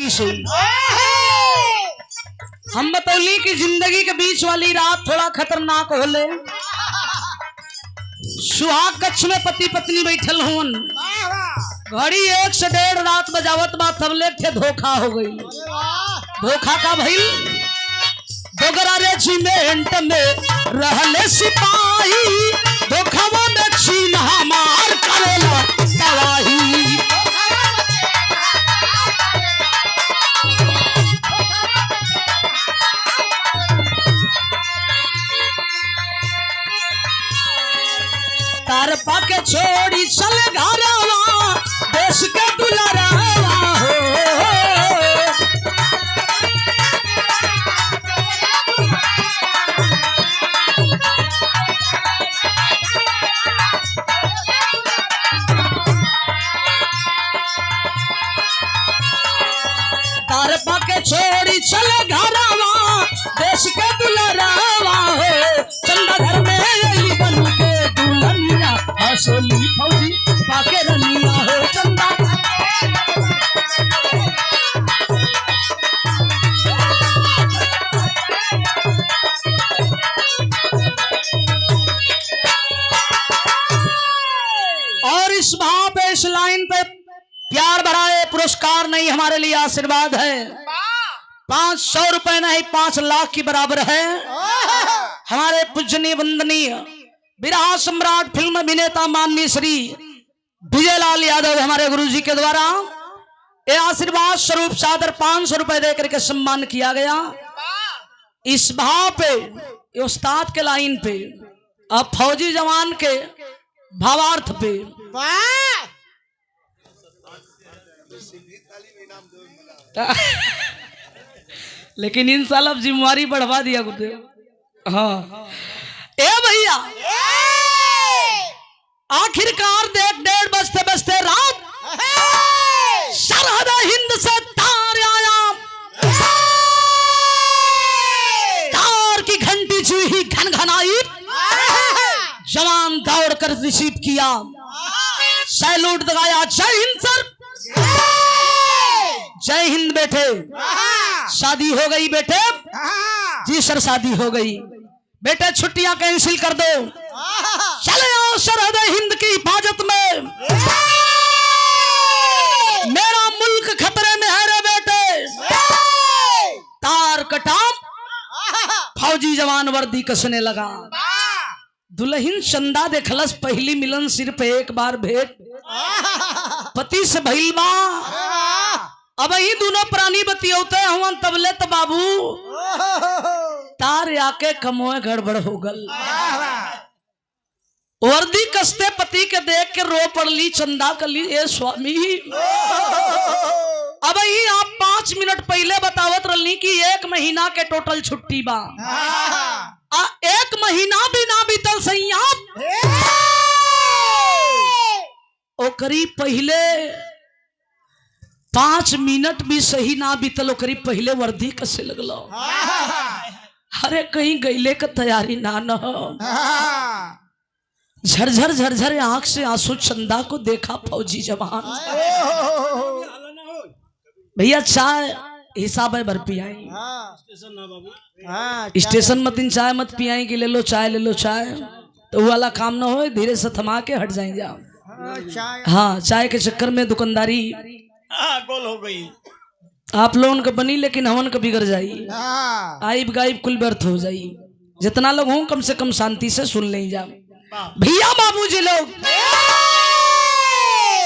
सुई। हम बतौली कि जिंदगी के बीच वाली रात थोड़ा खतरनाक होले। सुहाग कक्ष में पति पत्नी बैठल हुन, घड़ी 1 से 1:30 रात बजावत बा, तबले थे धोखा हो गई। धोखा का भइल, डोगरा रेजिमेंट में रहले सिपाही, धोखावा में छीन हमार करेला तबाही। तार पाके छोड़ी चल घरवा, देश के दुलारावा हो। तार पाके छोड़ी चल घरवा, देश के दुलारावा हो। चंदा घर में यही बन के दुल्हनिया, हंसोली फौजी पाके रनिया हो। चंदा और इस भाव पे, इस लाइन पे प्यार भरा है, पुरस्कार नहीं हमारे लिए आशीर्वाद है। 500 रुपए नहीं 5 लाख की बराबर है। हमारे पूजनीय वंदनीय विरहा सम्राट फिल्म अभिनेता माननीय श्री विजयलाल यादव हमारे गुरुजी के द्वारा ये आशीर्वाद स्वरूप सादर 500 रुपए देकर के सम्मान किया गया। इस भाव पे, उस्ताद के लाइन पे, अब फौजी जवान के भावार्थ पे लेकिन इंशाल्लाह जिम्मेवारी बढ़वा दिया गुरुदेव। हाँ ए भैया, आखिरकार देख 1:30 बजते बजते रात, सरहद हिंद से तार आया। तार की घंटी चूही घन घनाई, जवान दौड़ कर रिसीव किया, सैल्यूट लगाया। जय हिंद सर, जय हिंद बेटे। शादी हो गई बेटे? जी सर शादी हो गई। बेटे छुट्टियां कैंसिल कर दो, चले आओ सरहद हिंद की हिफाजत में। मेरा मुल्क खतरे में है रे बेटे। तार कटा, फौजी जवान वर्दी कसने लगा। दुल्हन चंदा देखलस, पहली मिलन सिर्फ एक बार भेंट, पति से भइल बा। अब ही दोनों प्राणी बतियोते हुआ तबले तो बाबू तार आके कमोए गड़बड़ हो गल। वर्दी कसते पति के देख के रो पड़ली चंदा कली, ए स्वामी अब ही आप 5 मिनट पहले बतावत रही कि 1 महीना के टोटल छुट्टी बा। 1 महीना भी ना बीतल सैया, ओकरी पहले 5 मिनट भी सही ना बीतल, ओकरी पहले वर्दी कसे लगलो। अरे कहीं गईले का तैयारी ना न। झरझर झरझर आंख से आंसू चंदा को देखा फौजी जवान। भैया चाय हिसाब है भर पियाई, स्टेशन मत इन चाय मत पियाई कि ले लो चाय ले लो चाय, तो वो वाला काम ना हो, धीरे से थमा के हट जाएंगे आप। हाँ चाय के चक्कर में दुकानदारी गोल हो गई, आप लोगों का बनी लेकिन हमन का बिगड़ जाई, आइब गाइब कुल व्यर्थ हो जाई। जितना लोग हों कम से कम शांति से सुन ले जा। भैया बाबूजी लोग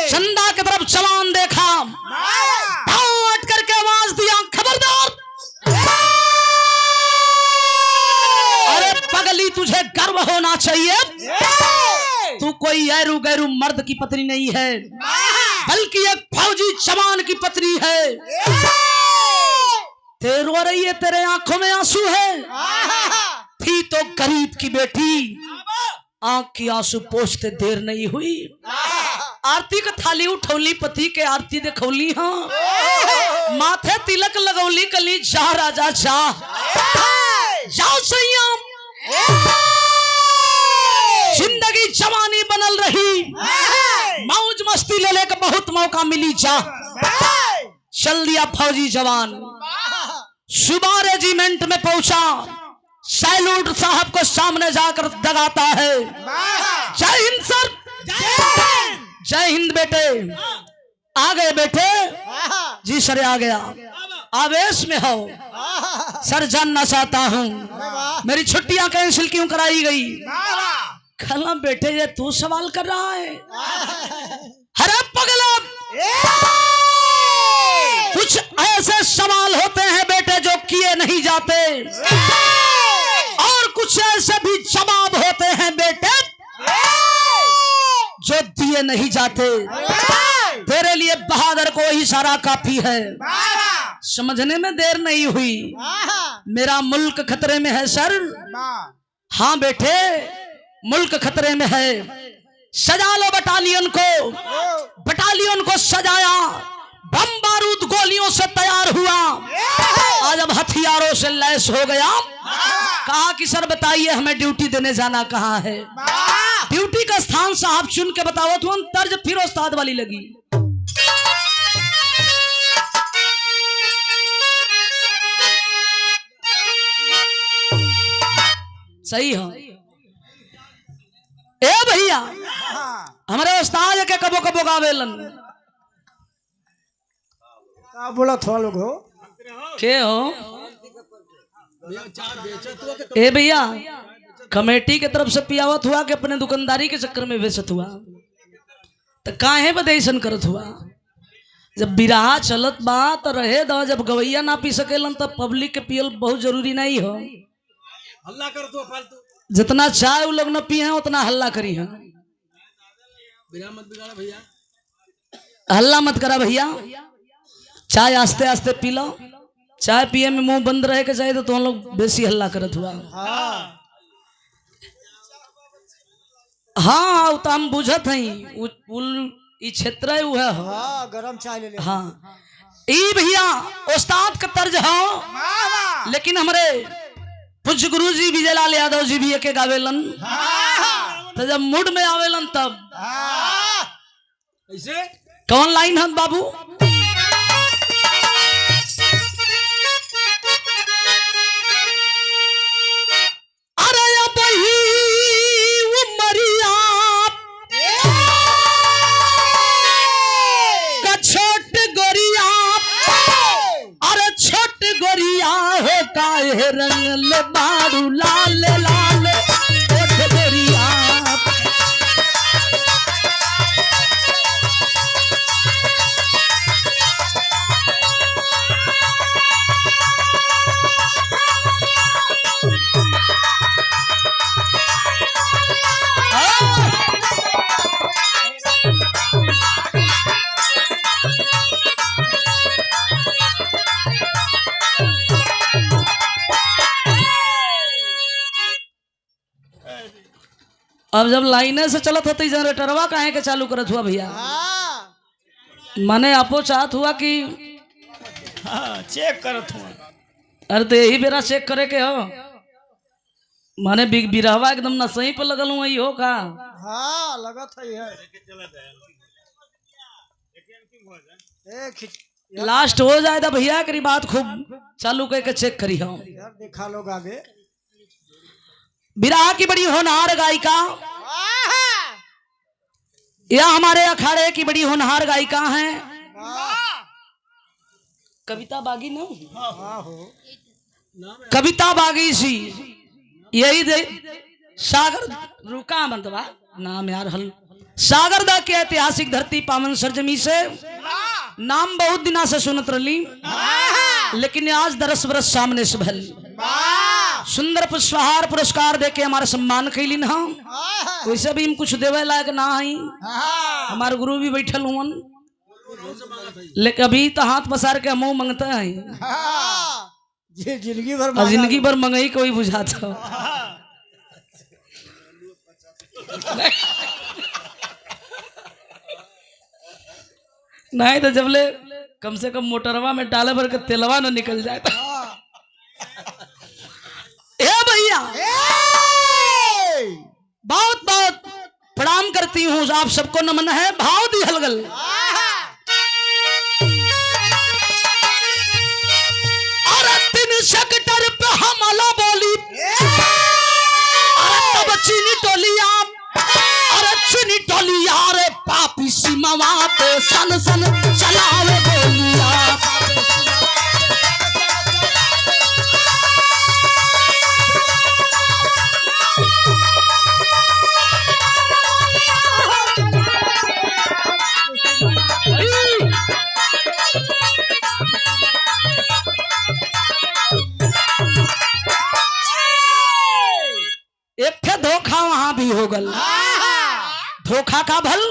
चंदा की तरफ जवान देखा, हट करके आवाज दिया, खबरदार। अरे पगली तुझे गर्व होना चाहिए, तू कोई ऐरू गैरू मर्द की पत्नी नहीं है, बल्कि एक फौजी जवान की पत्नी है। तेरे रो रही है, तेरे आंखों में आंसू है, थी तो गरीब की बेटी, आंख की आंसू पोंछते देर नहीं हुई। आरती का थाली उठौली, पति के आरती देखौली, हाँ माथे तिलक लगौली, कली जा राजा जा, जाओ सैया। जिंदगी जवानी बनल रही, मौज मस्ती ले लेकर बहुत मौका मिली जा। चल दिया फौजी जवान। सुबह रेजिमेंट में पहुंचा, सैल्यूट साहब को सामने जाकर दगाता है। जय हिंद सर, जय हिंद बेटे। आ गए बेटे? जी सर आ गया। आवेश में हो सर, जानना चाहता हूँ मेरी छुट्टियां कैंसिल क्यों कराई गई? खला बेटे ये तू सवाल कर रहा है? अरे पगला, कुछ ऐसे सवाल होते हैं बेटे जो किए नहीं जाते, और कुछ ऐसे भी जवाब होते हैं बेटे जो दिए नहीं जाते। तेरे लिए बहादुर को ही सारा काफी है। समझने में देर नहीं हुई, मेरा मुल्क खतरे में है सर। हाँ बेटे, मुल्क खतरे में है। सजा लो बटालियन को। बटालियन को सजाया, बम बारूद गोलियों से तैयार हुआ। आज अब हथियारों से लैस हो गया। कहा कि सर बताइए हमें ड्यूटी देने जाना कहाँ है? ड्यूटी का स्थान साहब चुन के बताओ। तो तर्ज फिर उस्ताद वाली लगी। सही हो ए भैया, हमारे उस्ताद के कबो कबो गावेलन। बोला थोड़ा लोग हो के हो ए भैया, कमेटी के तरफ से पियावत हुआ कि अपने दुकानदारी के चक्कर में बेचत हुआ? तो काहे बदेशन करत हुआ? जब बिराहा चलत बा तो रहे दो। जब गवैया ना पी सकेलन तब पब्लिक के पियल बहुत जरूरी नहीं हो। हल्ला कर दो फालतू। जितना चाय वो लोग न पिए हैं उतना हल्ला करी है। बिना मत बिगाड़ा भैया, हल्ला मत करा भैया। चाय आस्ते आस्ते पी लो। चाय पिए में मुंह बंद रहे के चाहिए तो तुम लोग बेसी हल्ला करत हुआ। हाँ तो हम बुझत हैं ई क्षेत्र है वो है। हाँ गरम चाय ले ले। हाँ ई भैया उस्ताद का तर्ज हो। लेकिन हमारे पूज्य गुरु जी विजयलाल यादव जी भी एक गावेलन। तो जब मूड में आवेलन तब ऐसे कौन लाइन है बाबू? अरे अब ही उमरिया का छोट गोरिया, अरे छोट गोरिया हो काहे रंग ले बारू लाल लाल छोट गोरिया। अब जब लाइने से चलत होती जनरेटरवा काहे के चालू करत हुआ भैया? माने आपो चाहत हुआ कि हाँ चेक करत हूँ। अरे तो यही बेरा चेक करे के हो। माने बिरहवा एकदम न सही पे लगल हूँ हो का? हाँ लगत है। लास्ट हो जाए तो भैया करी बात खूब चालू करके चेक करी हो। यार देखा लोग आगे। बिरहा की बड़ी होनहार गायिका, यह हमारे अखाड़े की बड़ी होनहार गायिका हैं कविता बागी ना? हाँ हो कविता बागी सी। यही दे सागर रुका मंदवा नाम यार हल सागर दा के ऐतिहासिक धरती पावन सरजमी से नाम बहुत दिना से सुनत रही, लेकिन आज 10 बरस सामने से भल सुंदर पुष्पहार पुरस्कार देके हमारा सम्मान कैलिन। हम वैसे भी हम कुछ देवे लायक ना आई। हमारे गुरु भी बैठल हुआ, लेकिन अभी तो हाथ पसार के मुंह मंगते हैं। जिंदगी भर मंगई कोई बुझाता। नहीं तो जबले कम से कम मोटरवा में डाले भर के तेलवा न निकल जाए। ए भैया बहुत बहुत प्रणाम करती हूँ, आप सबको नमन है। भाव दी हलगल सन सन चलावे गोलियां। एक थे धोखा वहां भी हो गल। धोखा का भल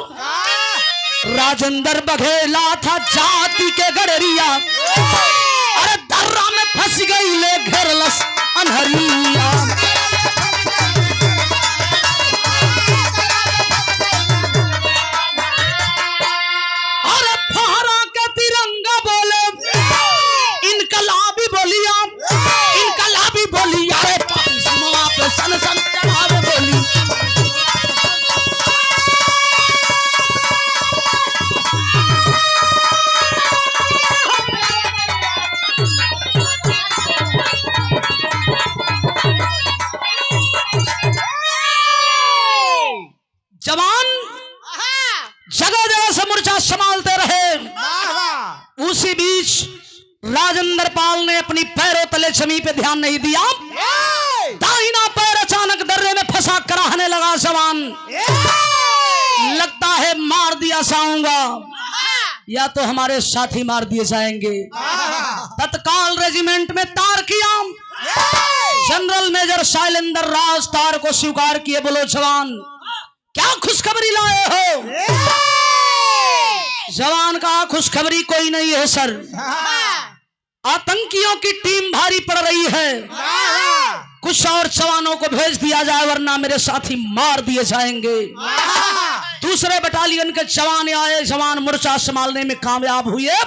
राजेंद्र बघेला था जाति के गडरिया, अरे दर्रा में फंस गई ले घेरलस अनहरिया। अरे फहरा के तिरंगा बोले इनकलाबी बोलिया, इनकलाबी बोलिया। अरे पाकिस्तान पे सन सन चलावे बोली। जवान जगह जगह से मोर्चा संभालते रहे। उसी बीच राजेंद्र पाल ने अपनी पैरों तले जमीन पे ध्यान नहीं दिया। दाहिना पैर अचानक दर्रे में फंसा कराहने लगा। जवान लगता है मार दिया जाऊंगा या तो हमारे साथी मार दिए जाएंगे। तत्काल रेजिमेंट में तार किया। जनरल मेजर शैलेंद्र राज तार को स्वीकार किए। बोलो जवान क्या खुशखबरी लाए हो? जवान कहा खुशखबरी कोई नहीं है सर, आतंकियों की टीम भारी पड़ रही है, कुछ और जवानों को भेज दिया जाए वरना मेरे साथी मार दिए जाएंगे। दूसरे बटालियन के जवान आए। जवान मोर्चा संभालने में कामयाब हुए।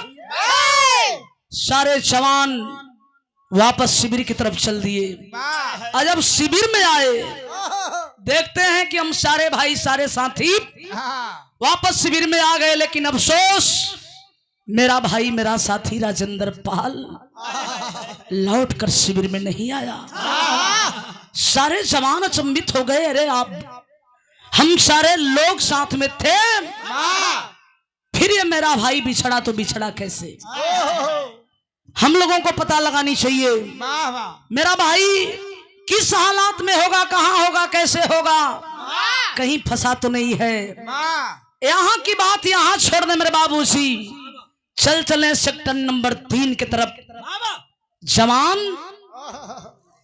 सारे जवान वापस शिविर की तरफ चल दिए। और जब शिविर में आए देखते हैं कि हम सारे भाई सारे साथी वापस शिविर में आ गए, लेकिन अफसोस मेरा भाई मेरा साथी राजेंद्र पाल लौटकर शिविर में नहीं आया। सारे जवान अचंभित हो गए। अरे आप हम सारे लोग साथ में थे, फिर ये मेरा भाई बिछड़ा तो बिछड़ा कैसे? हम लोगों को पता लगानी चाहिए मेरा भाई किस हालात में होगा, कहां होगा, कैसे होगा, कहीं फंसा तो नहीं है। यहाँ की बात यहाँ छोड़ दे मेरे बाबूजी, चल चले सेक्टर नंबर 3 की तरफ। जवान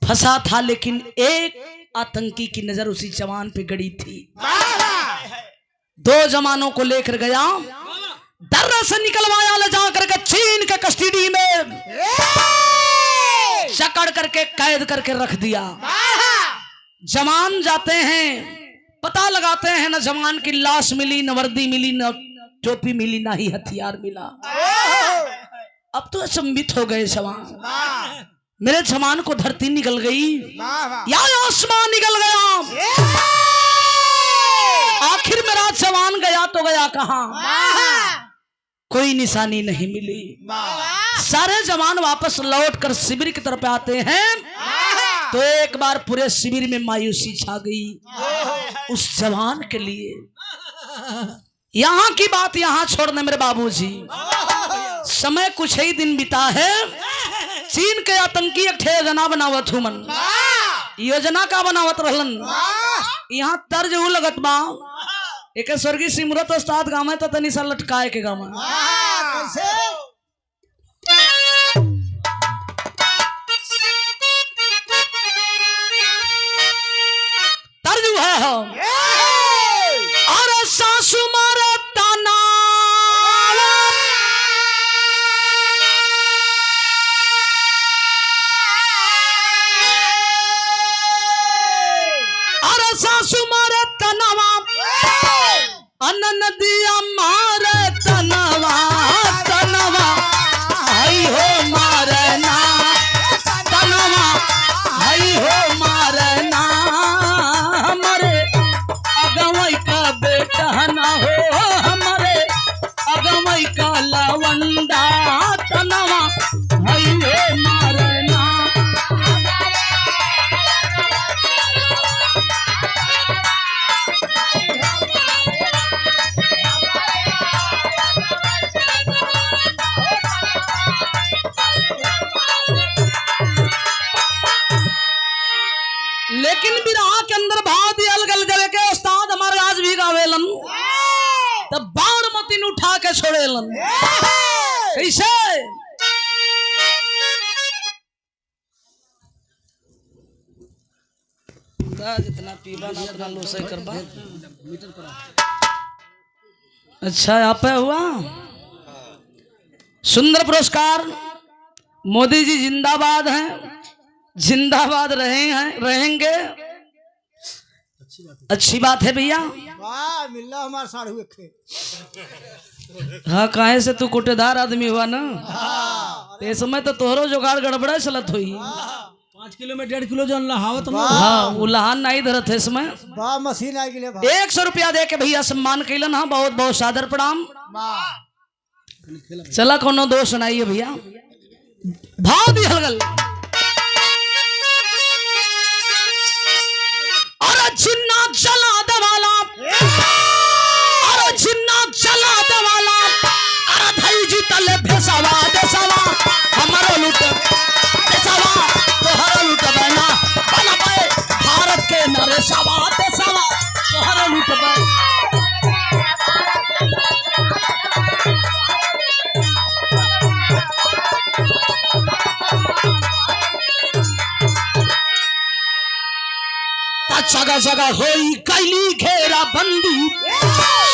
फंसा था लेकिन एक आतंकी की नजर उसी जवान पे गड़ी थी। 2 जवानों को लेकर गया, दर्रा से निकलवाया, ले जाकर के चीन के कस्टडी में जकड़ करके कैद करके रख दिया। जवान जाते हैं, पता लगाते हैं, न जवान की लाश मिली, न वर्दी मिली, न टोपी मिली, ना ही हथियार मिला। अब तो अचंभित हो गए जवान। मेरे जवान को धरती निकल गई या आसमान निकल गया, आखिर मेरा जवान गया तो गया कहां? कोई निशानी नहीं मिली। सारे जवान वापस लौटकर शिविर की तरफ आते हैं तो एक बार पूरे शिविर में मायूसी छा गई उस जवान के लिए। यहाँ की बात यहाँ छोड़ने मेरे बाबूजी, समय कुछ ही दिन बिता है। चीन के आतंकी एक योजना बनावत हुमन, योजना का बनावत रहलन। यहाँ तर्ज उ लगत बा, एक स्वर्गीय सिमरत उस्ताद गाँव है तो तनी सा लटकाए के गाँव तर्ज है हम। अरे सासु मारे ताना, अरे सासु मारे तनवा, अन नदिया मारे तनवा, तनवा लेकिन बिरहा के अंदर भाव दियल गल जब के उस्ताद हमारे आज भी गावेलन तब बाण मतीन उठा के छोड़ेलन कैसे जितना पीबा ना उतना लोसे करबा। अच्छा यहाँ पे हुआ सुंदर पुरस्कार। मोदी जी जिंदाबाद हैं, जिंदाबाद रहेंगे। अच्छी बात है भैया। वाह मिल्ला हमारे साढ़ू खे। हाँ काहे से तू कुटेदार आदमी हुआ ना हाँ इस समय तो तोहरो जुगाड़ गड़बड़ा चलत हुई। 5 किलो में 1.5 किलो जन लहावत ना। हाँ वो लहान नहीं धरत है इसमें। वाह मशीन आ गई भाई। 100 रुपया दे के भैया सम्मान कैलन। हाँ बहुत बहुत सादर प्रणाम। वाह चला कोनो दोष सुनाइए भैया। भाव दी हलगल अरे जिन्ना जला दवाला अरे जिन्ना जला दवाला अरे भाई जी तले भेसावा देसावा हमारो लूट देसावा तोहरा लूट बना बना पाए भारत के नरेसावा देसावा तोहरा लूट बना। जगह जगह होई कैली घेरा बंदी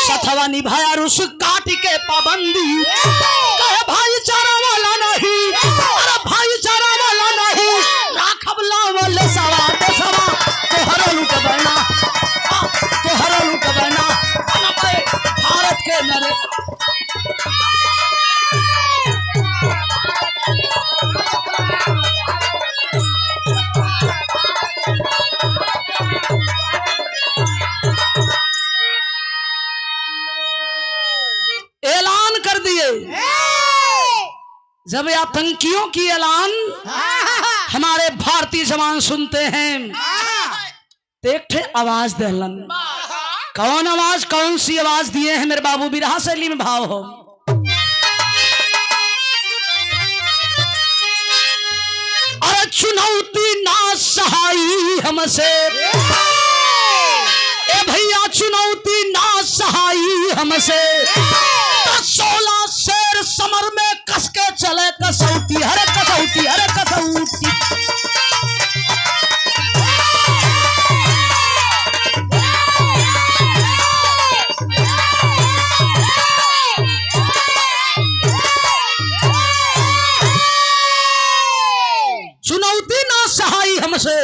सथवा निभाया रुस काट के पाबंदी। कहे भाईचारा वाला नहीं अरे भाईचारा वाला नहीं राखब लावल सवा देसवा तोहरा लूट बना तोहरा लूट बना बना पाए भारत के नरे। ऐलान कर दिए जब आतंकियों की ऐलान हमारे भारतीय जवान सुनते हैं तो एक ठे आवाज दहलन। कौन आवाज कौन सी आवाज दिए हैं मेरे बाबू बिरहा शैली में भाव हो। अरे चुनौती ना सहाई हमसे ए भैया चुनौती ना सहाई हमसे 16 शेर समर में कस के चले कसौटी हरे कसौटी हरे कसौटी। चुनौती ना सहाई हमसे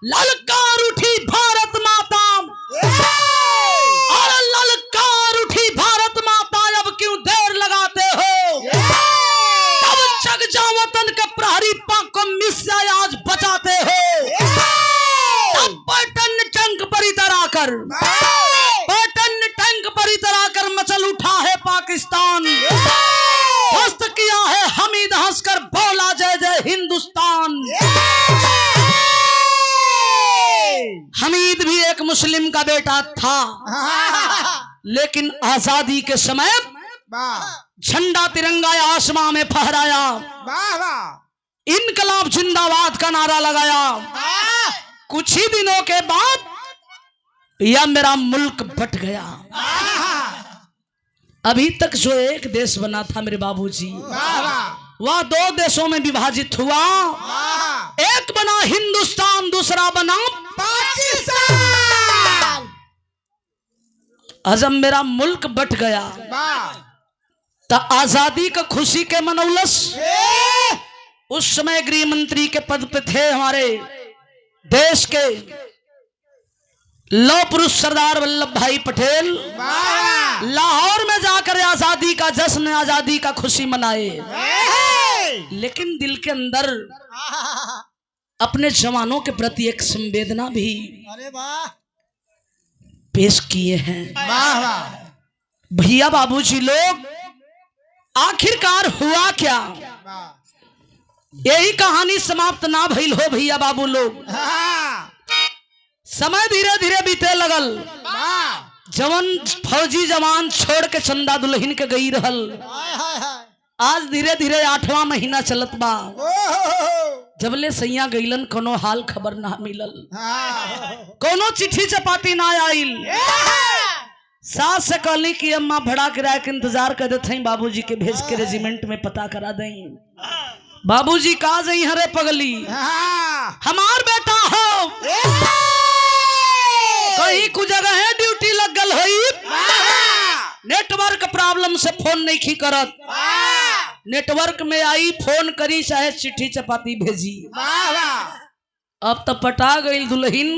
ललकार उठी भारत माता और ललकार उठी भारत माता अब क्यों देर लगाते हो। तब जग जावतन के प्रहरी पाक को मिस्सा आज बचाते हो। तब पलटन टंक पर इतरा कर पलटन टंक पर इतरा कर मचल उठा है पाकिस्तान। ध्वस्त किया है हमीद हंसकर बोला जय जय हिंदुस्तान। हमीद भी एक मुस्लिम का बेटा था लेकिन आजादी के समय झंडा तिरंगा आसमां में फहराया। इनकलाब जिंदाबाद का नारा लगाया। कुछ ही दिनों के बाद यह मेरा मुल्क बट गया। अभी तक जो एक देश बना था मेरे बाबूजी वह 2 देशों में विभाजित हुआ। एक बना हिंदुस्तान दूसरा बना पाकिस्तान। जब मेरा मुल्क बट गया तो आजादी का खुशी के मनौलस उस समय गृह मंत्री के पद पे थे हमारे देश के लौह पुरुष सरदार वल्लभ भाई पटेल। लाहौर में जाकर आजादी का जश्न आजादी का खुशी मनाए लेकिन दिल के अंदर अपने जवानों के प्रति एक संवेदना भी अरे वाह पेश किए हैं। भैया बाबूजी लोग आखिरकार हुआ क्या यही कहानी समाप्त ना भइल हो भैया बाबू लोग। समय धीरे धीरे बीते लगल। जवान फौजी जवान छोड़ के चंदा दुल्हन के गई रहल। आज धीरे धीरे 8वां महीना चलत बा। जबले सैया गईलन कोनो हाल खबर ना मिलल, हाँ कोनो चिट्ठी चपाती ना आइल। सास से कहली कि अम्मा भड़ा किराए के इंतजार कर देते हैं, बाबूजी के भेज के रेजिमेंट में पता करा दें। बाबूजी का जई हरे पगली, हाँ हमार बेटा हो कहीं कुछ जगह है ड्यूटी लग गल होई, नेटवर्क प्रॉब्लम से फोन नहीं खी करत, नेटवर्क में आई फोन करी चाहे चिट्ठी चपाती भेजी। अब तो पटा गई दुल्हन,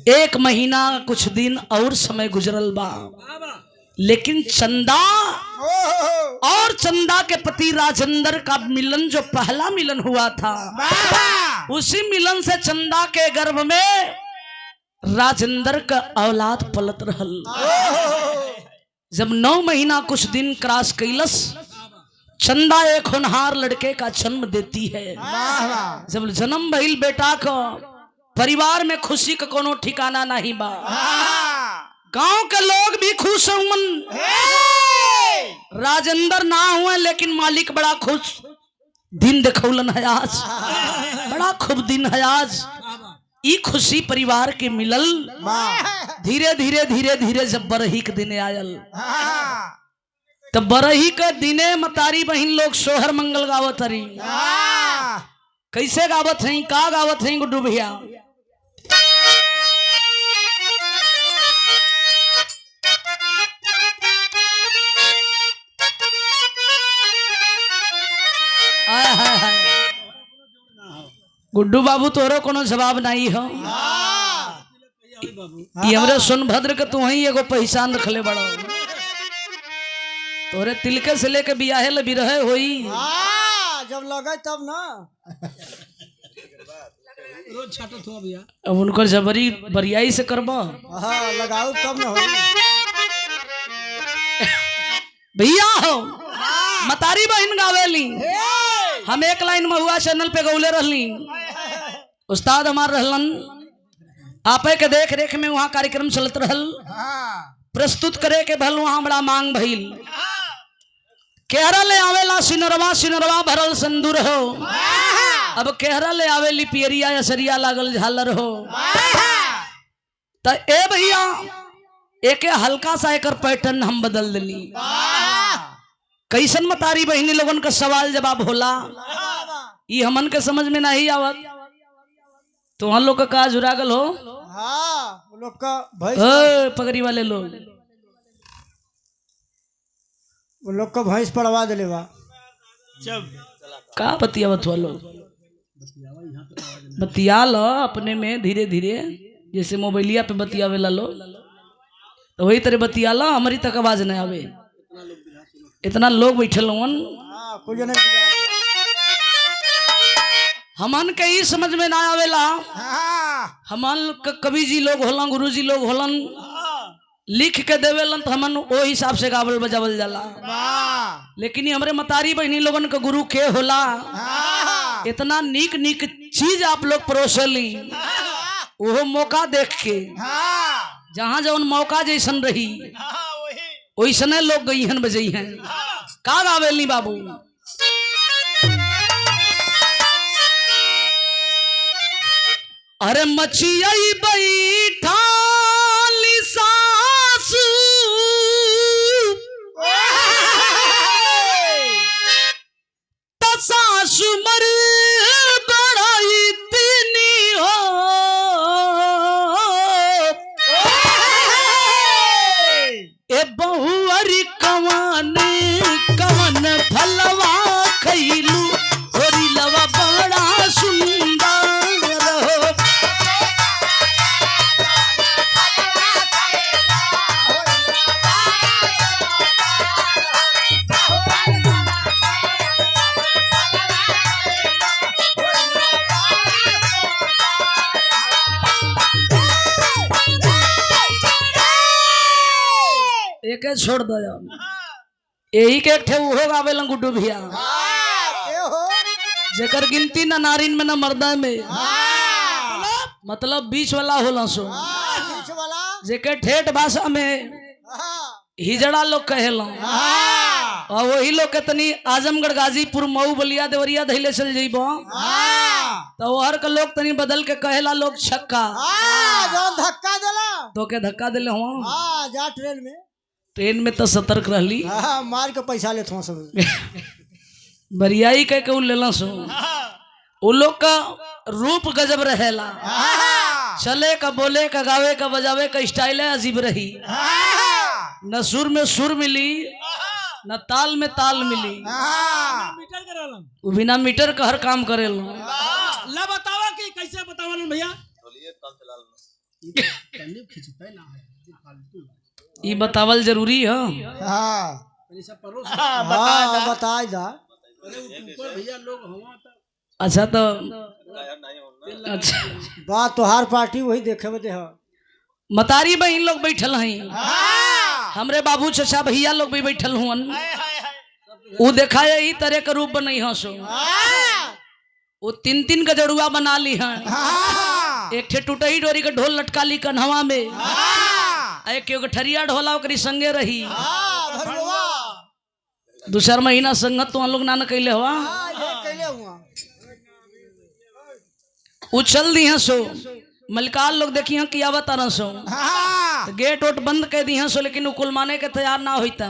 1 महीना कुछ दिन और समय गुजरल बा, लेकिन चंदा और चंदा के पति राजेंद्र का मिलन जो पहला मिलन हुआ था, उसी मिलन से चंदा के गर्भ में राजेंद्र का औलाद पलत रहल। जब 9 महीना कुछ दिन क्रॉस कैलस, चंदा एक होनहार लड़के का जन्म देती है। जब जन्म भइल बेटा का, परिवार में खुशी का कोनो ठिकाना नहीं बा, गांव के लोग भी खुश हुन, राजेंद्र ना हुए लेकिन मालिक बड़ा खुश दिन दिखौलन है आज, बड़ा खूब दिन है आज। ई खुशी परिवार के मिलल, धीरे धीरे धीरे धीरे जब बरही के दिन आयल, तब बरही के दिने मतारी बहन लोग सोहर मंगल गावत हरी। कैसे गावत हैं, का गावत हैं गुड्डू भैया? गुड्डू बाबू तोरो कोनो जवाब नहीं हो, ये हमरे सोनभद्र के तू ही एगो पहचान रखले बड़ो, तोरे तिलके से लेके बियाहे ले भी रहे होई, जब लगे तब ना रोज छाटत हो भैया। अब उनकर जबरी बरियाई से करबो, हाँ लगाओ तब ना होई। भैया हो मतारी बहन गावेली, हम एक लाइन महुआ चैनल पे गौले रहली, उस्ताद हमार रहलन, आपे के देख रेख में वहाँ कार्यक्रम चलत रहल, प्रस्तुत करे के भल वहाँ बड़ा मांग भइल। केहरा ले आवेला सिनरवा, सिनरवा भरल संदूर हो, अब केहरा ले आवेली पियरिया असरिया लागल झालर हो। त ए भैया एक हल्का सा एकर पैटर्न हम बदल दिली। कैसन मतारी बहनी लोगन का सवाल जवाब होला, ये हमन के समझ में नहीं आवत, तो हम लोग का का जुरागल हो, हाँ वो लोग का पगड़ी वाले लोग, वो लोग का भैंस पड़वा दिले बा। का बतियावत हुआ लोग, बतिया लो अपने में धीरे धीरे, जैसे मोबाइलिया पे बतियावे ला लो, तो वही तरह बतिया लो, हमारी तक आवाज नहीं आवे, इतना लोग बैठे लोगन, हमन के ही समझ में ना आवेला। हमन कवि जी लोग होलन, गुरु जी लोग होलन, लिख के देवेलन तो हमन ओ हिसाब से गावल बजावल जाला, लेकिन हमरे मतारी बहनी लोगन के गुरु के होला, इतना नीक नीक चीज आप लोग परोसली, वो मौका देख के, जहाँ जौन मौका जैसन रही वैसने लोग गई हन बजई हैं। का गावेली बाबू? अरे मचिया बैठा सासू तो सासू मर बड़ाई तीनी हो, ए बहुअरी कवन कवन फलवा खैलू, होरी लवा बड़ा सुंदर हो। एक छोड़ दो, यही के एक ठे उहो गावेलन गुड्डू भैया, जेकर गिनती न नारिन में न मर्दा में, मतलब बीच वाला होला सो, जेकर ठेठ भाषा में हिजड़ा लोग कहेला, और वही लोग के तनी आजमगढ़ गाजीपुर मऊ बलिया देवरिया धैले चल जइबो तो हर के लोग तनी बदल के कहेला लोग छक्का जौन धक्का देला तो के धक्का दिले हुआ जा ट्रेन में तो सतर्क रहली मार के पैसा लेत हुआ सब बरियाई कह के लेला सो वो लोग का रूप गजब रहेला चले का बोले का गावे का बजावे का स्टाइल है अजीब रही न सुर में सुर मिली न ताल में ताल मिली मीटर करेलन वो बिना मीटर का हर काम करेला ला बतावा कि कैसे बतावलन भैया कन्नी खिंचते ना है फालतू ये बतावल जरूरी है पहले सब परोस बताई दा ऊपर भैया लोग हवा था अच्छा तो अच्छा बात तोहार पार्टी वही देखे बदे है मतारी बहन लोग बैठल हैं हमरे बाबू चचा भैया लोग भी बैठल हुअन वो देखा यही तरह का रूप बनई हंसो वो तीन तीन का जड़ुआ बना ली हैं एक ठे टूटही डोरी का ढोल लटका ली कन्हवा में एक ठरिया ढोला ओकरी संगे रही दूसर महीना संगत तो लोग ना कैले हुआ उछल दी सो मलिकार लोग देखी हैं कि आवत न सो तो गेट वोट बंद कर दी सो लेकिन उकुल माने के तैयार ना होता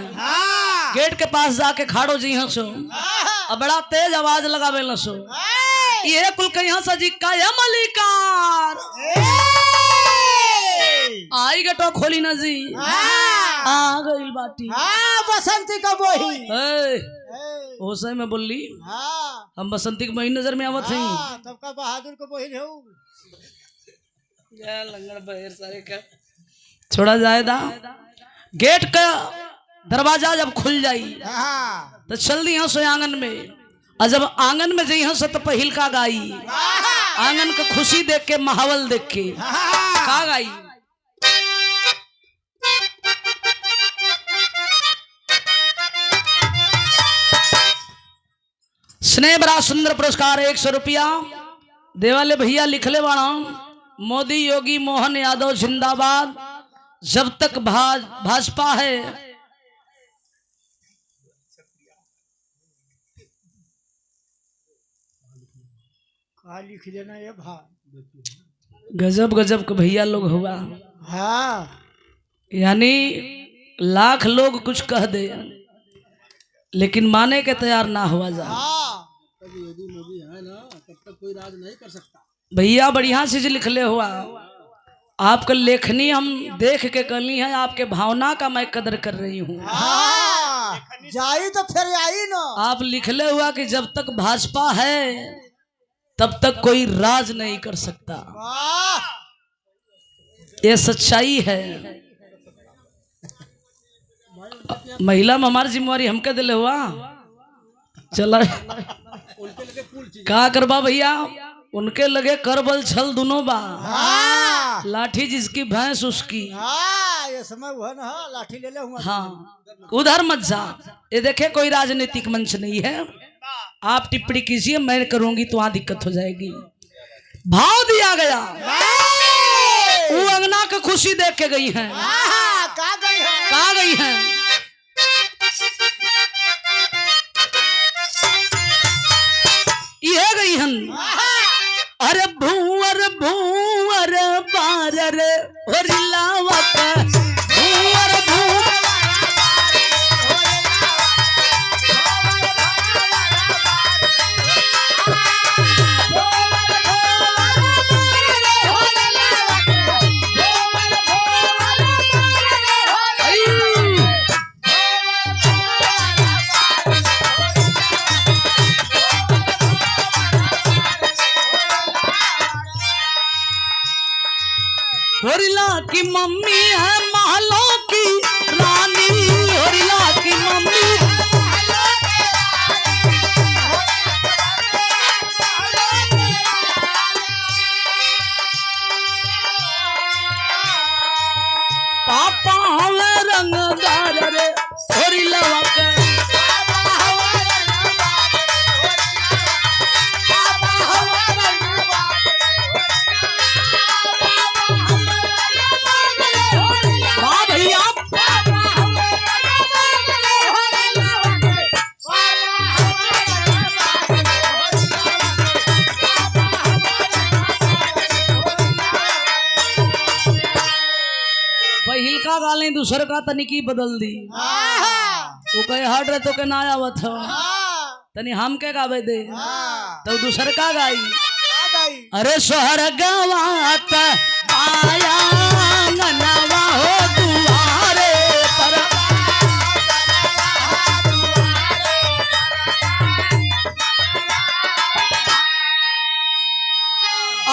गेट के पास जाके खाड़ो जी सो अब बड़ा तेज आवाज लगावे न सो ये कुल कहीं सजी का या मलिकार आई गटो खोली न जी आ गई बाटी बसंती का बोही हो सही में बोली हम बसंती के महीने नजर में आवत हैं तब का बहादुर को बोही हो लंगड़ बहेर सारे का छोड़ा जाएगा गेट का दरवाजा जब खुल जाई तो चल दी सो आंगन में और जब आंगन में जई सो तो पहिल का गाई आंगन को खुशी देख के माहौल देख के का गाई स्नेह बड़ा सुंदर पुरस्कार 100 रुपया देवाले भैया लिखले बाड़ा मोदी योगी मोहन यादव जिंदाबाद जब तक भाजपा है लिख देना ये गजब गजब के भैया लोग हुआ यानी लाख लोग कुछ कह दे लेकिन माने के तैयार ना हुआ जा यदि मोदी है ना तब तक कोई राज नहीं कर सकता भैया बढ़िया चीज लिखले हुआ आपका लेखनी हम देख के करनी है आपके भावना का मैं कदर कर रही हूँ जाई तो फिर आई ना आप लिखले हुआ कि जब तक भाजपा है तब तक कोई राज नहीं कर सकता ये सच्चाई है महिला में हमारी जिम्मेवारी हमके दिले हुआ चला का करबा भैया उनके लगे कर बल छल दोनों बा लाठी जिसकी भैंस उसकी ये समय हुआ ना लाठी ले ले हुआ हाँ उधर मत जा ये देखे कोई राजनीतिक मंच नहीं है आप टिप्पणी कीजिए मैं करूंगी तो वहां दिक्कत हो जाएगी भाव दिया गया वो अंगना की खुशी देख के गई हैं कहा गई हैं ये गई हन अरे भूवर भूवर बारर होरिलावत भूवर भूवर होरिला की मम्मी है महलों की रानी होरिला की मम्मी पापा हवे रंगदार रे होरिला के गाले दूसर का तनिकी बदल दी वो कहे हट रहे तो के ना आवत हो तनी हम के गावे दे तो दूसर का गाई अरे सोहर गवात आया नवा हो दुआरे पर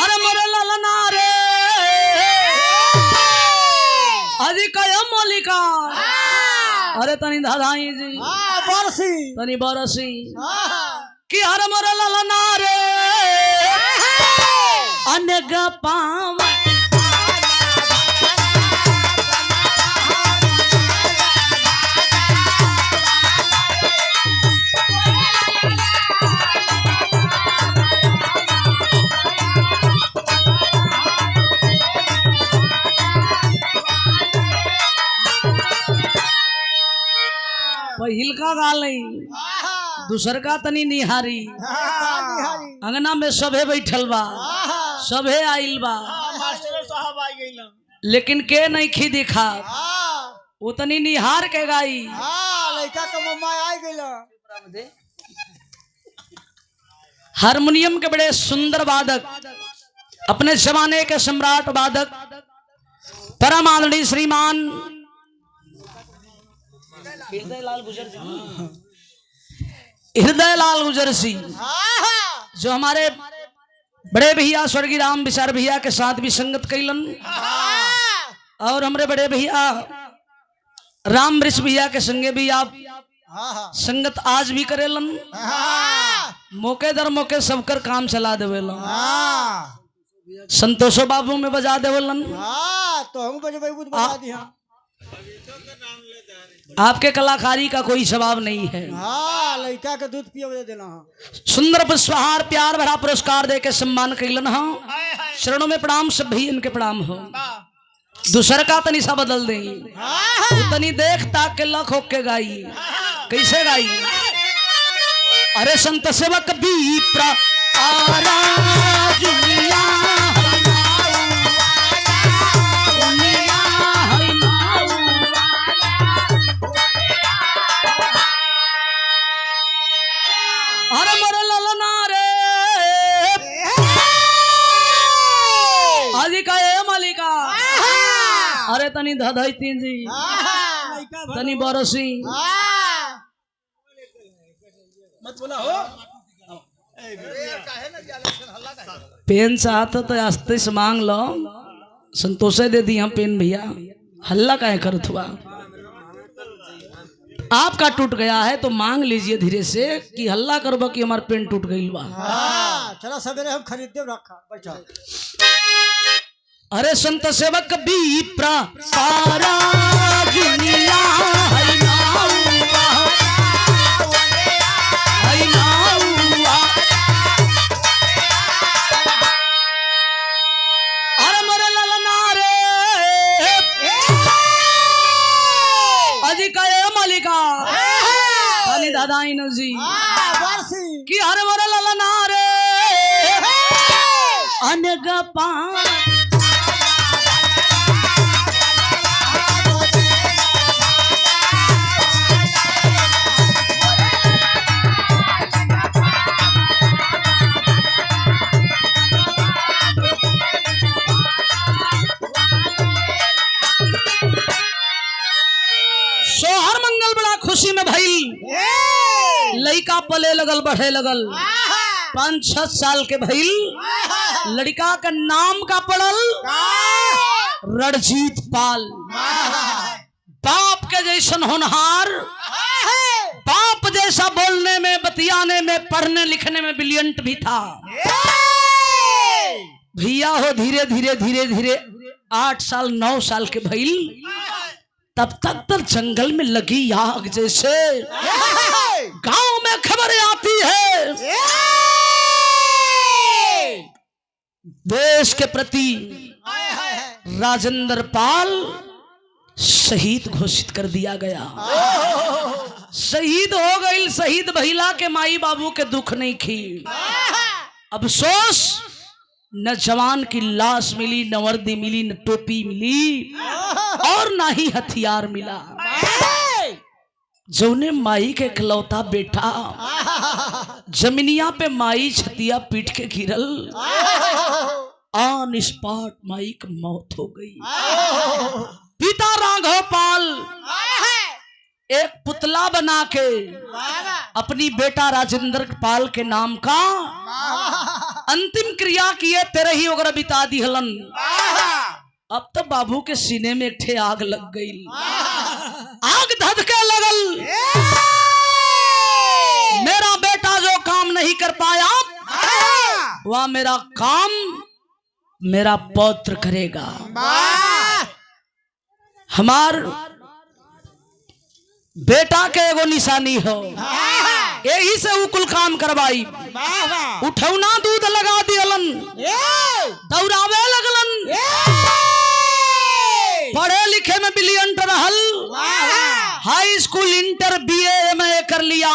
अरे मोरे ललना रे अधिक मलिका अरे तनी धाधाई जी बरसी तनी बरसी कि हर मोरे ललना रे अनग पाव पहिल का गाल नहीं दूसर का तनी निहारी अंगना में सभे बैठल बा सभे आइल बा मास्टर साहब आ गइल लेकिन के नहीं खी दिखा उतनी निहार के गाई लड़का के मम्मा आ गइल हारमोनियम के बड़े सुंदर वादक अपने जमाने के सम्राट वादक परम आदरणीय श्रीमान हृदयलाल गुजर सिंह जो हमारे बड़े भैया स्वर्गीय राम विचार भैया के साथ भी संगत कैलन और हमारे बड़े भैया राम वृष भैया के संगे भी आप संगत आज भी करेलन मौके दर मौके सबकर काम चला देवेलन संतोषो बाबू में बजा देवेलन तो हम बजा दिया आपके कलाकारी का कोई जवाब नहीं है लड़का के दूध पिए देना सुंदर पुष्पहार प्यार भरा पुरस्कार दे के सम्मान कैलन हो शरणों में प्रणाम सब भी इनके प्रणाम हो दूसर का तनी सा बदल दे तनी देख ताक के लख होके गाई कैसे गाई अरे संत सेवक विप्र आरा जुलिया अरे तनी धधई तीन जी तनी बरसी मत बोला हो पेन चाहता तो आस्ते से मांग लो संतोषे दे दी हम पेन भैया हल्ला काहे करत हुआ आपका टूट गया है तो मांग लीजिए धीरे से कि हल्ला करबो कि हमार पेन टूट गई बा चलो सवेरे हम खरीद दे रखा बैठा अरे संत सेवक विप्र सारा दुनिया है नाउआ है नाउआ अरे मोरे ललना रे अधिक मलिका खाली दादा इन जी कि हर मोरे ललना रे अनग पा सोहर मंगल बड़ा खुशी में भइल लड़का पले लगल बढ़े लगल 5-6 साल के भइल लड़का का नाम का पड़ल रणजीत पाल बाप के जैसन होनहार बाप जैसा बोलने में बतियाने में पढ़ने लिखने में ब्रिलियंट भी था भैया हो धीरे धीरे धीरे धीरे 8 साल 9 साल के भइल तब तक जंगल में लगी आग जैसे गांव में खबर आती है देश के प्रति राजेंद्र पाल शहीद घोषित कर दिया गया शहीद हो गई शहीद भइला के माई बाबू के दुख नहीं खी अफसोस न जवान की लाश मिली, न वर्दी मिली, न टोपी मिली, और ना ही हथियार मिला। जौने माई के इकलौता बेटा जमीनिया पे माई छतिया पीट के गिरल, ऑन स्पॉट माई की मौत हो गई। पिता राघव पाल एक पुतला बना के अपनी बेटा राजेंद्र पाल के नाम का अंतिम क्रिया किए, तेरे ही वगैरह बिता दी हलन। अब तो बाबू के सीने में एक ठे आग लग गई, आग धधके लगल। मेरा बेटा जो काम नहीं कर पाया वह मेरा काम मेरा पौत्र करेगा। हमार बेटा के एगो निशानी हो, यही से वो कुल काम करवाई। उठौना दूध लगा दियलन, दौड़ावे लगलन, पढ़े लिखे में ब्रिलियंट रहल, हाई स्कूल इंटर बीए एमए कर लिया।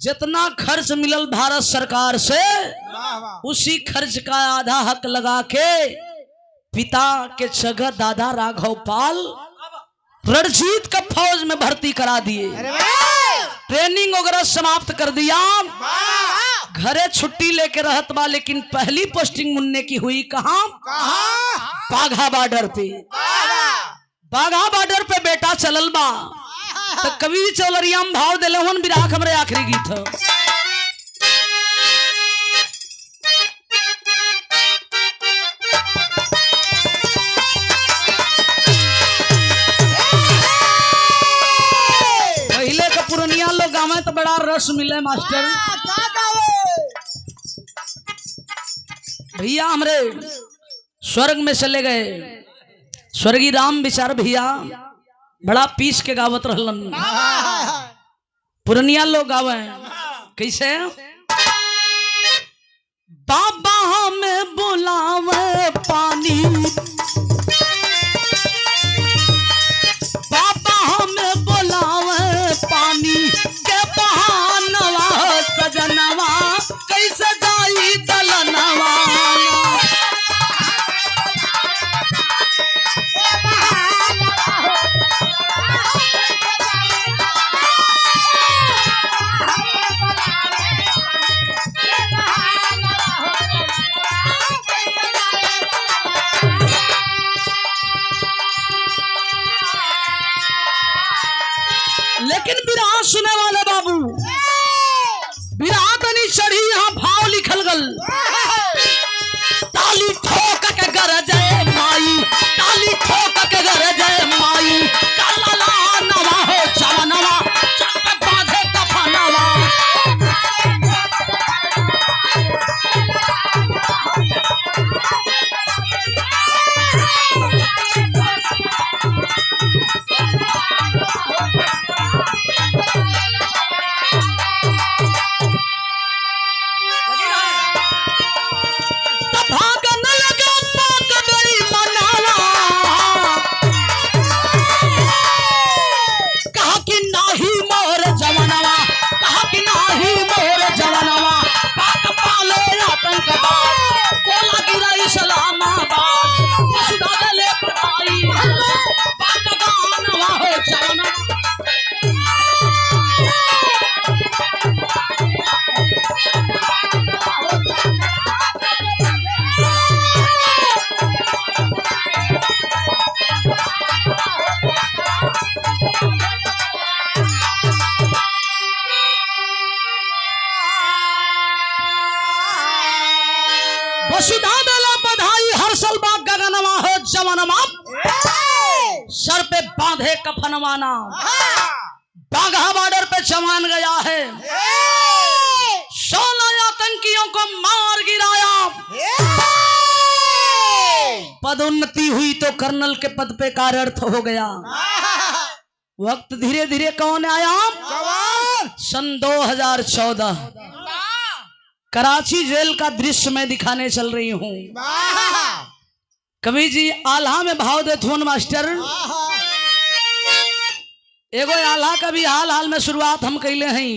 जितना खर्च मिलल भारत सरकार से उसी खर्च का आधा हक लगा के पिता के जगह दादा राघव पाल रणजीत का फौज में भर्ती करा दिए, ट्रेनिंग वगैरह समाप्त कर दिया। घरे छुट्टी लेके रहत बा, लेकिन पहली पोस्टिंग मुन्ने की हुई कहाँ? बाघा बॉर्डर पे। बाघा बॉर्डर पे बेटा चलल बा तो कवि चौलरिया में भाव दिले हन विराग हमरे आखिरी गीत हो। पहले का पुरनिया लोग गावे तो बड़ा रस मिले मास्टर। भैया हमरे स्वर्ग में चले गए, स्वर्गीय राम विचार भैया बड़ा पीस के गावत रहलन। पुरनिया लोग गावे कैसे? बाबा हमें बुलावे पानी, बाबा हमें बुलावे पानी के बहानवा सजनवा कैसे जाई दलनवा। लेकिन विराट सुने वाले बाबू, विराट नहीं चढ़ी, यहाँ भाव लिखल गल। ताली ठोक के गरजे माई, ताली ठोक के गरजे माई, काला नवा हो चवनवा चक बांधे कफनवा। वसुधा दला बधाई हर्षल बाग गगनवा हो जवनमा, सर पे बांधे कफनवाना। बाघा बॉर्डर पे जवान गया है, 16 आतंकियों को मार गिराया। पदोन्नति हुई तो कर्नल के पद पे कार्यरत हो गया। वक्त धीरे धीरे कौन आया? सन 2014 कराची जेल का दृश्य में दिखाने चल रही हूँ। कवि जी आल्हा में भाव देते हो मास्टर। एगो आल्हा का भी हाल हाल में शुरुआत हम कैले हैं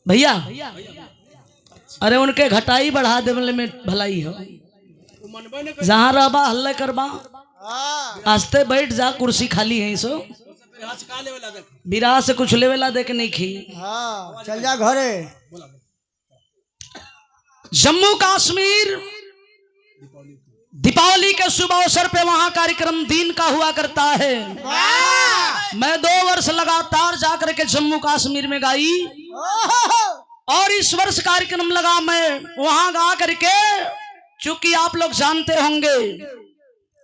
भैया। अरे उनके घटाई बढ़ा देवले में भलाई हो। वो मनबे न कर जहाँ रहबा हल्ला करबा, हाँ आस्ते बैठ जा, कुर्सी खाली है सो फिर हाथ का लेवल देख बिराह से कुछ लेवेला देख नहीं खी। हाँ चल जा घरे। बोला जम्मू कश्मीर दीपावली के शुभ अवसर पे वहां कार्यक्रम दिन का हुआ करता है। मैं 2 वर्ष लगातार जाकर के जम्मू कश्मीर में गाई और इस वर्ष कार्यक्रम लगा मैं वहां गा करके, चूंकि आप लोग जानते होंगे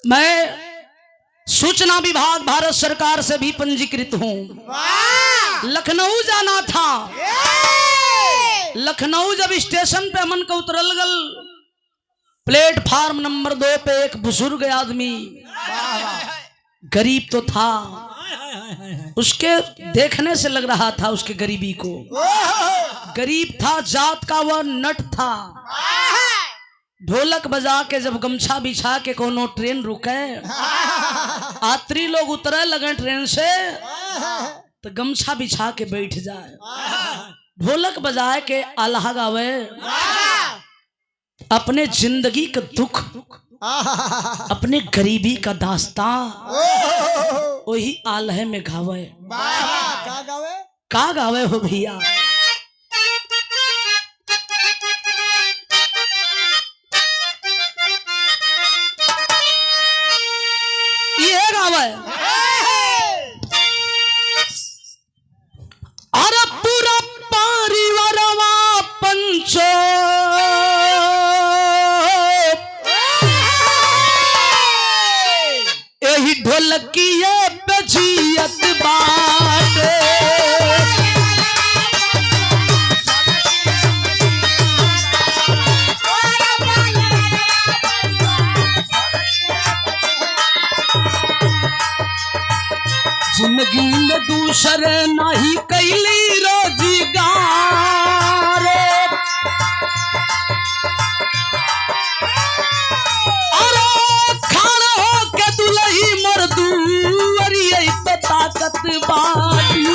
मैं सूचना विभाग भारत सरकार से भी पंजीकृत हूं। लखनऊ जाना था। लखनऊ जब स्टेशन पे हमन को उतरल गल, प्लेटफार्म नंबर 2 पे एक बुजुर्ग आदमी, गरीब तो था, उसके देखने से लग रहा था उसके गरीबी को। गरीब था, जात का वह नट था। ढोलक बजा के जब गमछा बिछा के कोनो ट्रेन रुके, यात्री लोग उतरे लगे ट्रेन से, तो गमछा बिछा के बैठ जाए, ढोलक बजाए के आल्हा गावे, अपने जिंदगी का दुख, अपने गरीबी का दास्तां वही आल्हे में गावे। का गावे? का गावे हो भैया? ये गावे अरे पूरा परिवारवा पंचो यही ढोलकिया बजियत बाटे। जिंदगी में दूसरे नहीं कैली रोजगार, अरे खाना हो के दुलही मरदूरिये तो ताकत बाटी।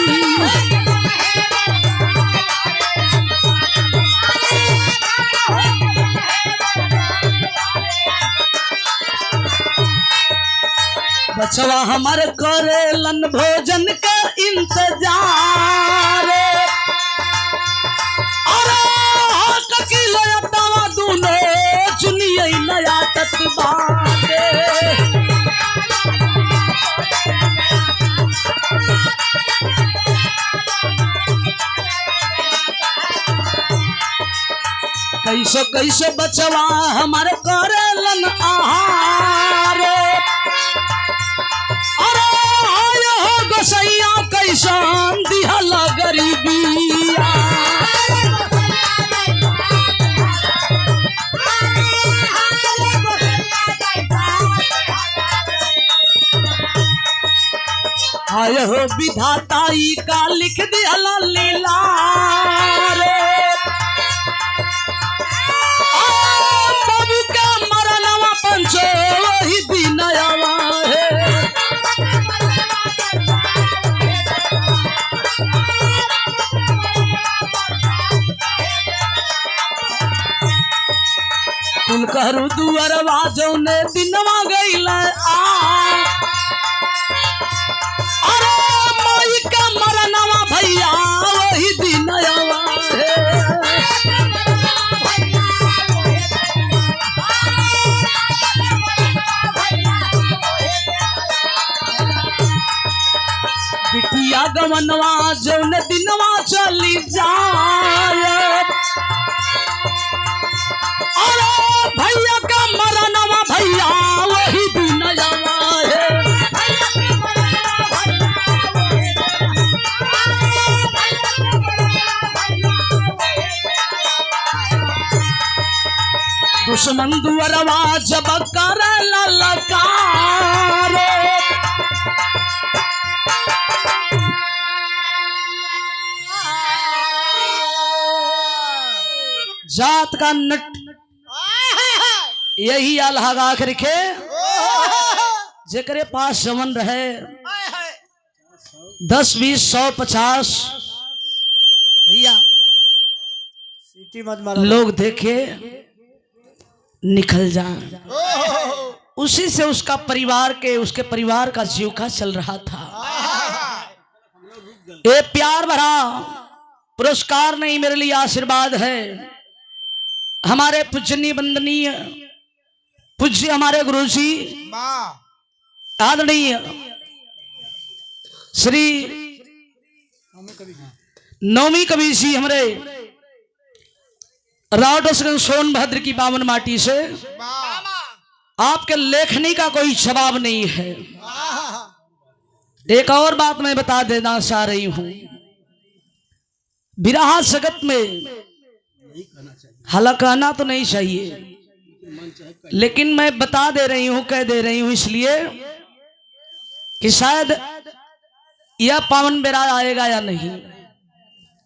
बचवा हमारे करेलन भोजन का इंतजार, अरे किलो तवा दूनो चुनिए नया तत्बाटे। कैसो कैसो बचवा हमारे करेलन आहार, अरे आय हो गोसैया कैसन दिहल गरीबिया। आय हो विधाता ई का लिख दिहल लीला रे, बाबू का मरनवा पंचो वही दिन आवा है। करू दुअरवा जौने दिनवा गइल अरे माई का मरनवा भैया वही दिन आवा बिटिया गवनवा जौने दिनवा चली जाए अरे भैया का मरनवा भैया वही दिन आवा दुश्मन दुअरवा जब कर ललकार जात का नट यही आल्हा गा के रखे जेकरे पास जमन रहे 10, 20, 100, 50 भैया सीटी मत मारो। लोग देखे निकल जाए, उसी से उसका परिवार के उसके परिवार का जीविका चल रहा था। ये प्यार भरा पुरस्कार नहीं, मेरे लिए आशीर्वाद है। हमारे पूजनीय वंदनीय पूज्य हमारे गुरु जी आदरणीय श्री नवमी कवि जी हमारे रावटसगंज सोनभद्र की पावन माटी से आपके लेखनी का कोई जवाब नहीं है। एक और बात मैं बता देना चाह रही हूं, विरहा जगत में हालांकि कहना तो नहीं चाहिए, लेकिन मैं बता दे रही हूं, कह दे रही हूं इसलिए कि शायद यह पावन बेरा आएगा या नहीं।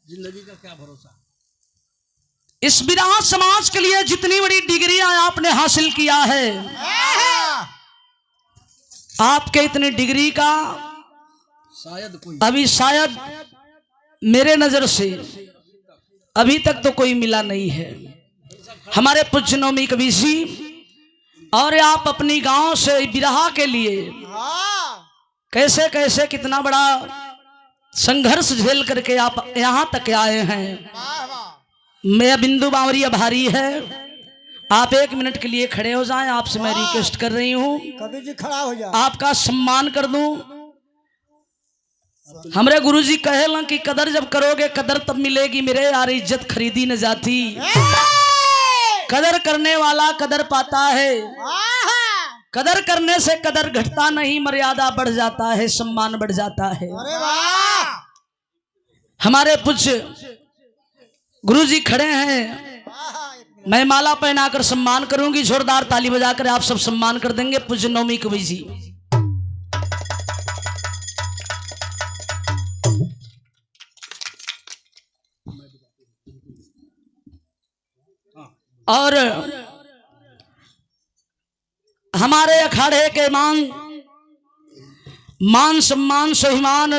जिंदगी का क्या भरोसा। इस विरहा समाज के लिए जितनी बड़ी डिग्रियां आपने हासिल किया है, आपके इतनी डिग्री का अभी शायद मेरे नजर से अभी तक तो कोई मिला नहीं है। हमारे पूज्य नवमी कवि जी, और आप अपनी गांव से विरहा के लिए कैसे कैसे कितना बड़ा संघर्ष झेल करके आप यहां तक आए हैं। मैं बिंदु बावरी आभारी है। आप 1 मिनट के लिए खड़े हो जाएं, आपसे मैं रिक्वेस्ट कर रही हूं। कवि जी खड़ा हो जाए, आपका सम्मान कर दूं। हमारे गुरुजी कहेला कि कदर जब करोगे कदर तब मिलेगी मेरे यार, इज्जत खरीदी न जाती। कदर करने वाला कदर पाता है, कदर करने से कदर घटता नहीं, मर्यादा बढ़ जाता है, सम्मान बढ़ जाता है। हमारे पूज्य गुरुजी खड़े हैं, मैं माला पहनाकर सम्मान करूंगी। जोरदार ताली बजाकर आप सब सम्मान कर देंगे पूज्य नवमी कवि जी। और हमारे अखाड़े के मान सम्मान स्वाभिमान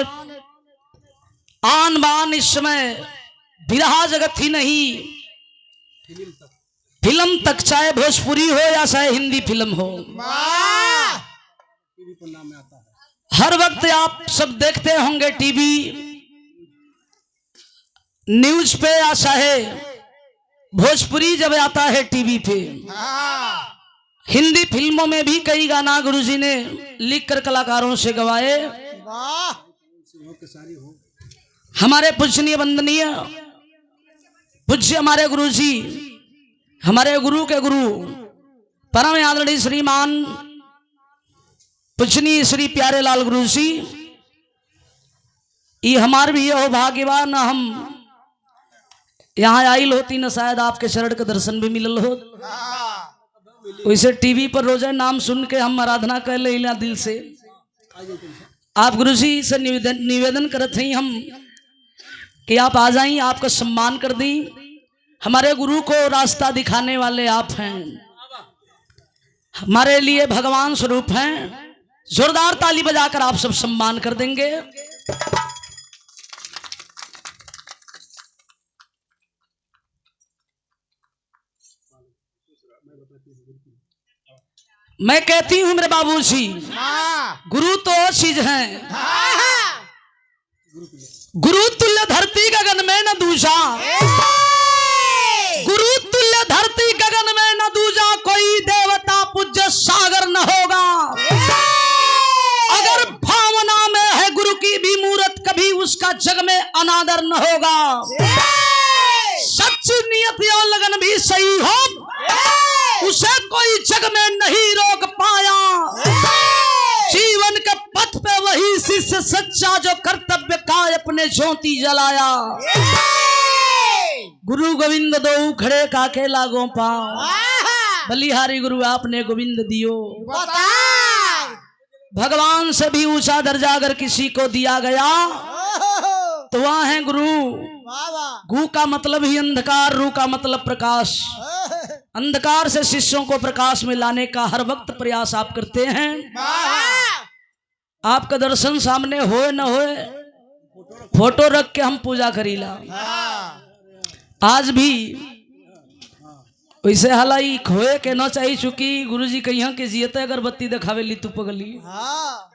आन बान इस समय विरहा जगत ही नहीं, फिल्म तक, चाहे भोजपुरी हो या चाहे हिंदी फिल्म हो, हर वक्त आप सब देखते होंगे टीवी न्यूज पे, या चाहे भोजपुरी जब आता है टीवी पे। हिंदी फिल्मों में भी कई गाना गुरुजी ने लिखकर कलाकारों से गवाए। हमारे पूजनीय वंदनीय पूज्य हमारे गुरु जी, हमारे गुरु के गुरु परम आदरणीय श्रीमान पूजनीय श्री प्यारे लाल गुरु जी, ये हमारे भी हो भाग्यवान हम यहाँ आइल होती न, शायद आपके शरण का दर्शन भी मिलल हो। वैसे टीवी पर रोजा नाम सुन के हम आराधना कर लेना दिल से। आप गुरुजी से निवेदन करते हैं हम कि आप आ जाइए, आपका सम्मान कर दी। हमारे गुरु को रास्ता दिखाने वाले आप हैं, हमारे लिए भगवान स्वरूप हैं। जोरदार ताली बजाकर आप सब सम्मान कर देंगे। मैं कहती हूं मेरे बाबूजी, गुरु तो चीज है, गुरु तुल्य धरती गगन में न दूजा, गुरु तुल्य धरती गगन में न दूजा, कोई देवता पूज्य सागर न होगा। अगर भावना में है गुरु की भी मूरत, कभी उसका जग में अनादर न होगा। सच्ची नियत या लगन भी सही हो, उसे कोई जग में नहीं रोक पाया। जीवन के पथ पे वही शिष्य सच्चा जो कर्तव्य का अपने ज्योति जलाया। गुरु गोविंद दो खड़े काके लागो पाओ, बलिहारी गुरु आपने गोविंद दियो। भगवान से भी ऊंचा दर्जा अगर किसी को दिया गया तो वह है गुरु। गु का मतलब ही अंधकार, रू का मतलब प्रकाश। अंधकार से शिष्यों को प्रकाश में लाने का हर वक्त प्रयास आप करते हैं। आपका दर्शन सामने होए न होए, फोटो रख के हम पूजा करीला। आज भी वैसे हालाई खोए के न चाहिए, चूंकि गुरुजी कहिया के जियते अगरबत्ती दिखावे ली तू पगली, हाँ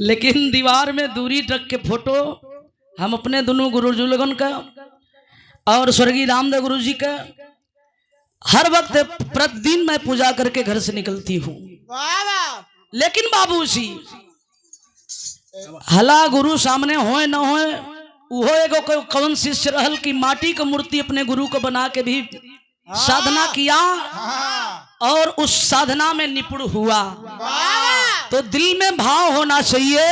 लेकिन दीवार में दूरी रख के फोटो हम अपने दोनों गुरुजी लोगन का और स्वर्गीय रामदेव गुरु जी का हर वक्त प्रतिदिन मैं पूजा करके घर से निकलती हूँ। लेकिन बाबूजी हला गुरु सामने होए न होए, वो एगो कौन शिष्य रहल की माटी का मूर्ति अपने गुरु को बना के भी साधना किया और उस साधना में निपुण हुआ। तो दिल में भाव होना चाहिए,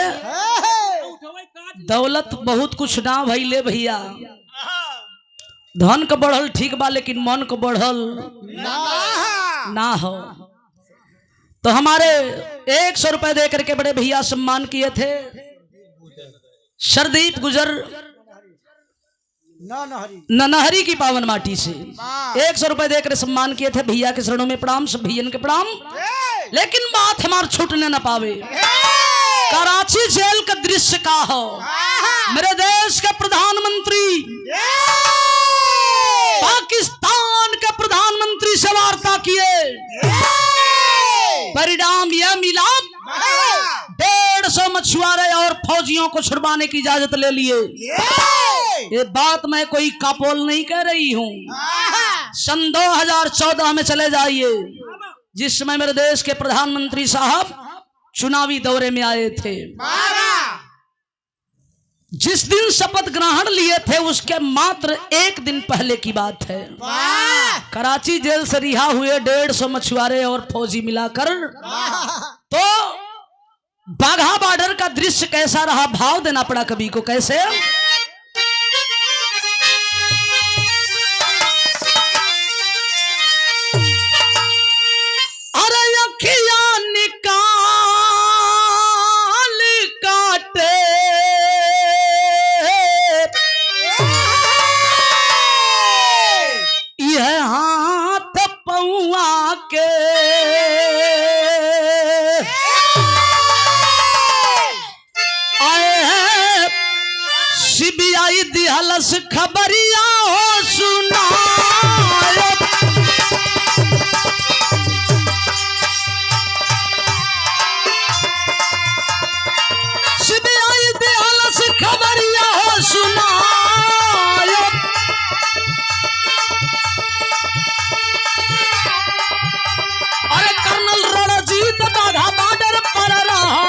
दौलत बहुत कुछ ना भइले भैया, धन का बढ़ल ठीक बा लेकिन मन को बढ़ल ना हो। तो हमारे 100 रुपए दे करके बड़े भैया सम्मान किए थे सरदीप गुजर ननहरी की पावन माटी से 100 रुपए देकर सम्मान किए थे। भैया के शरणों में प्रणाम, सब भैयन के प्रणाम। लेकिन बात हमार छूटने न पावे, कराची जेल का दृश्य का हो, मेरे देश के प्रधानमंत्री पाकिस्तान के प्रधानमंत्री से वार्ता किए, परिणाम यह मिला 150 मछुआरे और फौजियों को छुड़वाने की इजाजत ले लिए। ये बात मैं कोई कापोल नहीं कह रही हूँ, सन 2014 में चले जाइए जिस समय मेरे देश के प्रधानमंत्री साहब चुनावी दौरे में आए थे। जिस दिन शपथ ग्रहण लिए थे उसके मात्र 1 दिन पहले की बात है, कराची जेल से रिहा हुए 150 मछुआरे और फौजी मिलाकर। तो बाघा बॉर्डर का दृश्य कैसा रहा, भाव देना पड़ा कवि को कैसे। अरे अखियां निकाल काटे यह हाथ पौआ के, सीबीआई दिहलस खबरिया हो सुना, सीबीआई दिहलस खबरिया हो सुना। अरे कर्नल रणजीत बाघा बॉर्डर पर रहा,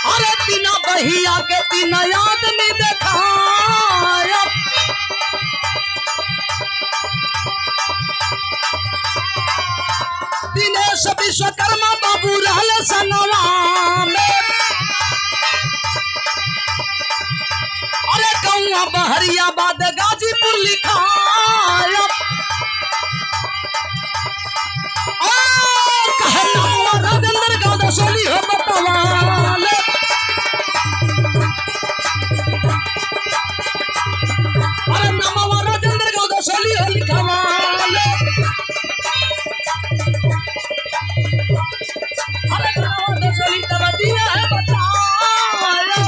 अरे बिना बहिया के 3 आदमी दिखाया, दिनेश विश्वकर्मा बाबू रहले सनवा में, अरे गौआ बहरिया बाद गाजीपुर लिखाया, कहना राजेंद्र गाँव दसोली हो बतावाले, अरे नमवा राजेंद्र गाँव दसोली हो लिखावाले, अरे गाँव दसोली तब दिया है बताया।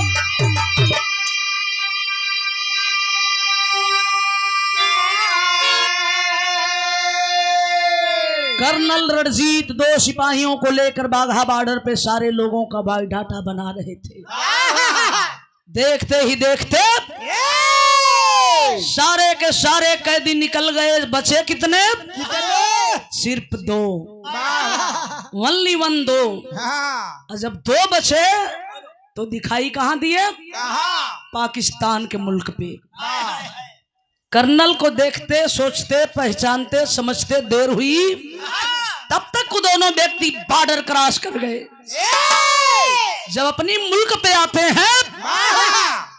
कर्नल रणजीत 2 सिपाहियों को लेकर बाघा बॉर्डर पे सारे लोगों का बायोडाटा बना रहे थे। देखते ही देखते सारे के सारे कैदी निकल गए, बचे कितने? सिर्फ 2, ओनली 1 2। और जब 2 बचे तो दिखाई कहाँ दिए? पाकिस्तान के मुल्क पे। कर्नल को देखते, सोचते, पहचानते, समझते देर हुई, तब तक वो दोनों व्यक्ति बॉर्डर क्रॉस कर गए। जब अपनी मुल्क पे आते हैं,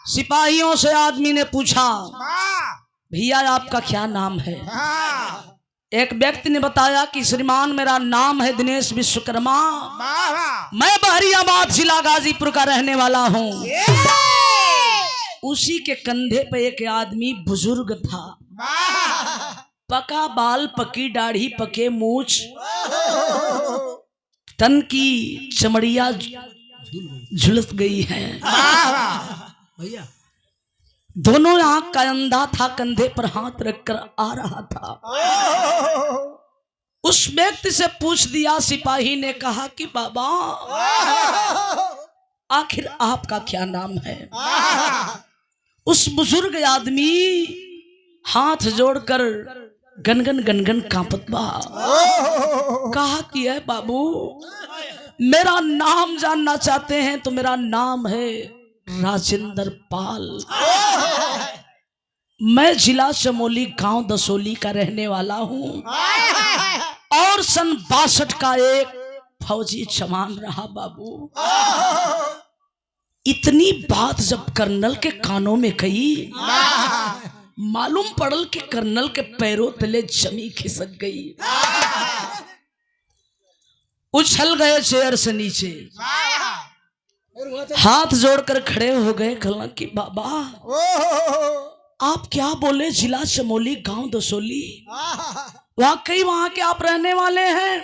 सिपाहियों से आदमी ने पूछा, भैया आपका क्या नाम है? एक व्यक्ति ने बताया कि श्रीमान मेरा नाम है दिनेश विश्वकर्मा, मैं बहरियाबाद जिला गाजीपुर का रहने वाला हूँ। उसी के कंधे पे एक आदमी बुजुर्ग था, पका बाल, पकी दाढ़ी, पके मूछ, तन की चमड़िया झुलस गई है। भैया दोनों आंख का अंधा था, कंधे पर हाथ रखकर आ रहा था। उस व्यक्ति से पूछ दिया, सिपाही ने कहा कि बाबा आखिर आपका क्या नाम है? उस बुजुर्ग आदमी हाथ जोड़कर गनगन गनगन कांपत बा, कहा कि है बाबू, मेरा नाम जानना चाहते हैं तो मेरा नाम है राजेंद्र पाल। मैं जिला चमोली गांव दसोली का रहने वाला हूं और सन 62 का एक फौजी जवान रहा बाबू। इतनी बात जब कर्नल के कानों में कही, मालूम पड़ल कि कर्नल के पैरों तले जमी खिसक गई। उछल गए चेयर से नीचे, हाथ जोड़कर खड़े हो गए। कहा कि बाबा आप क्या बोले? जिला चमोली गांव दसोली, वाकई वहां के आप रहने वाले हैं?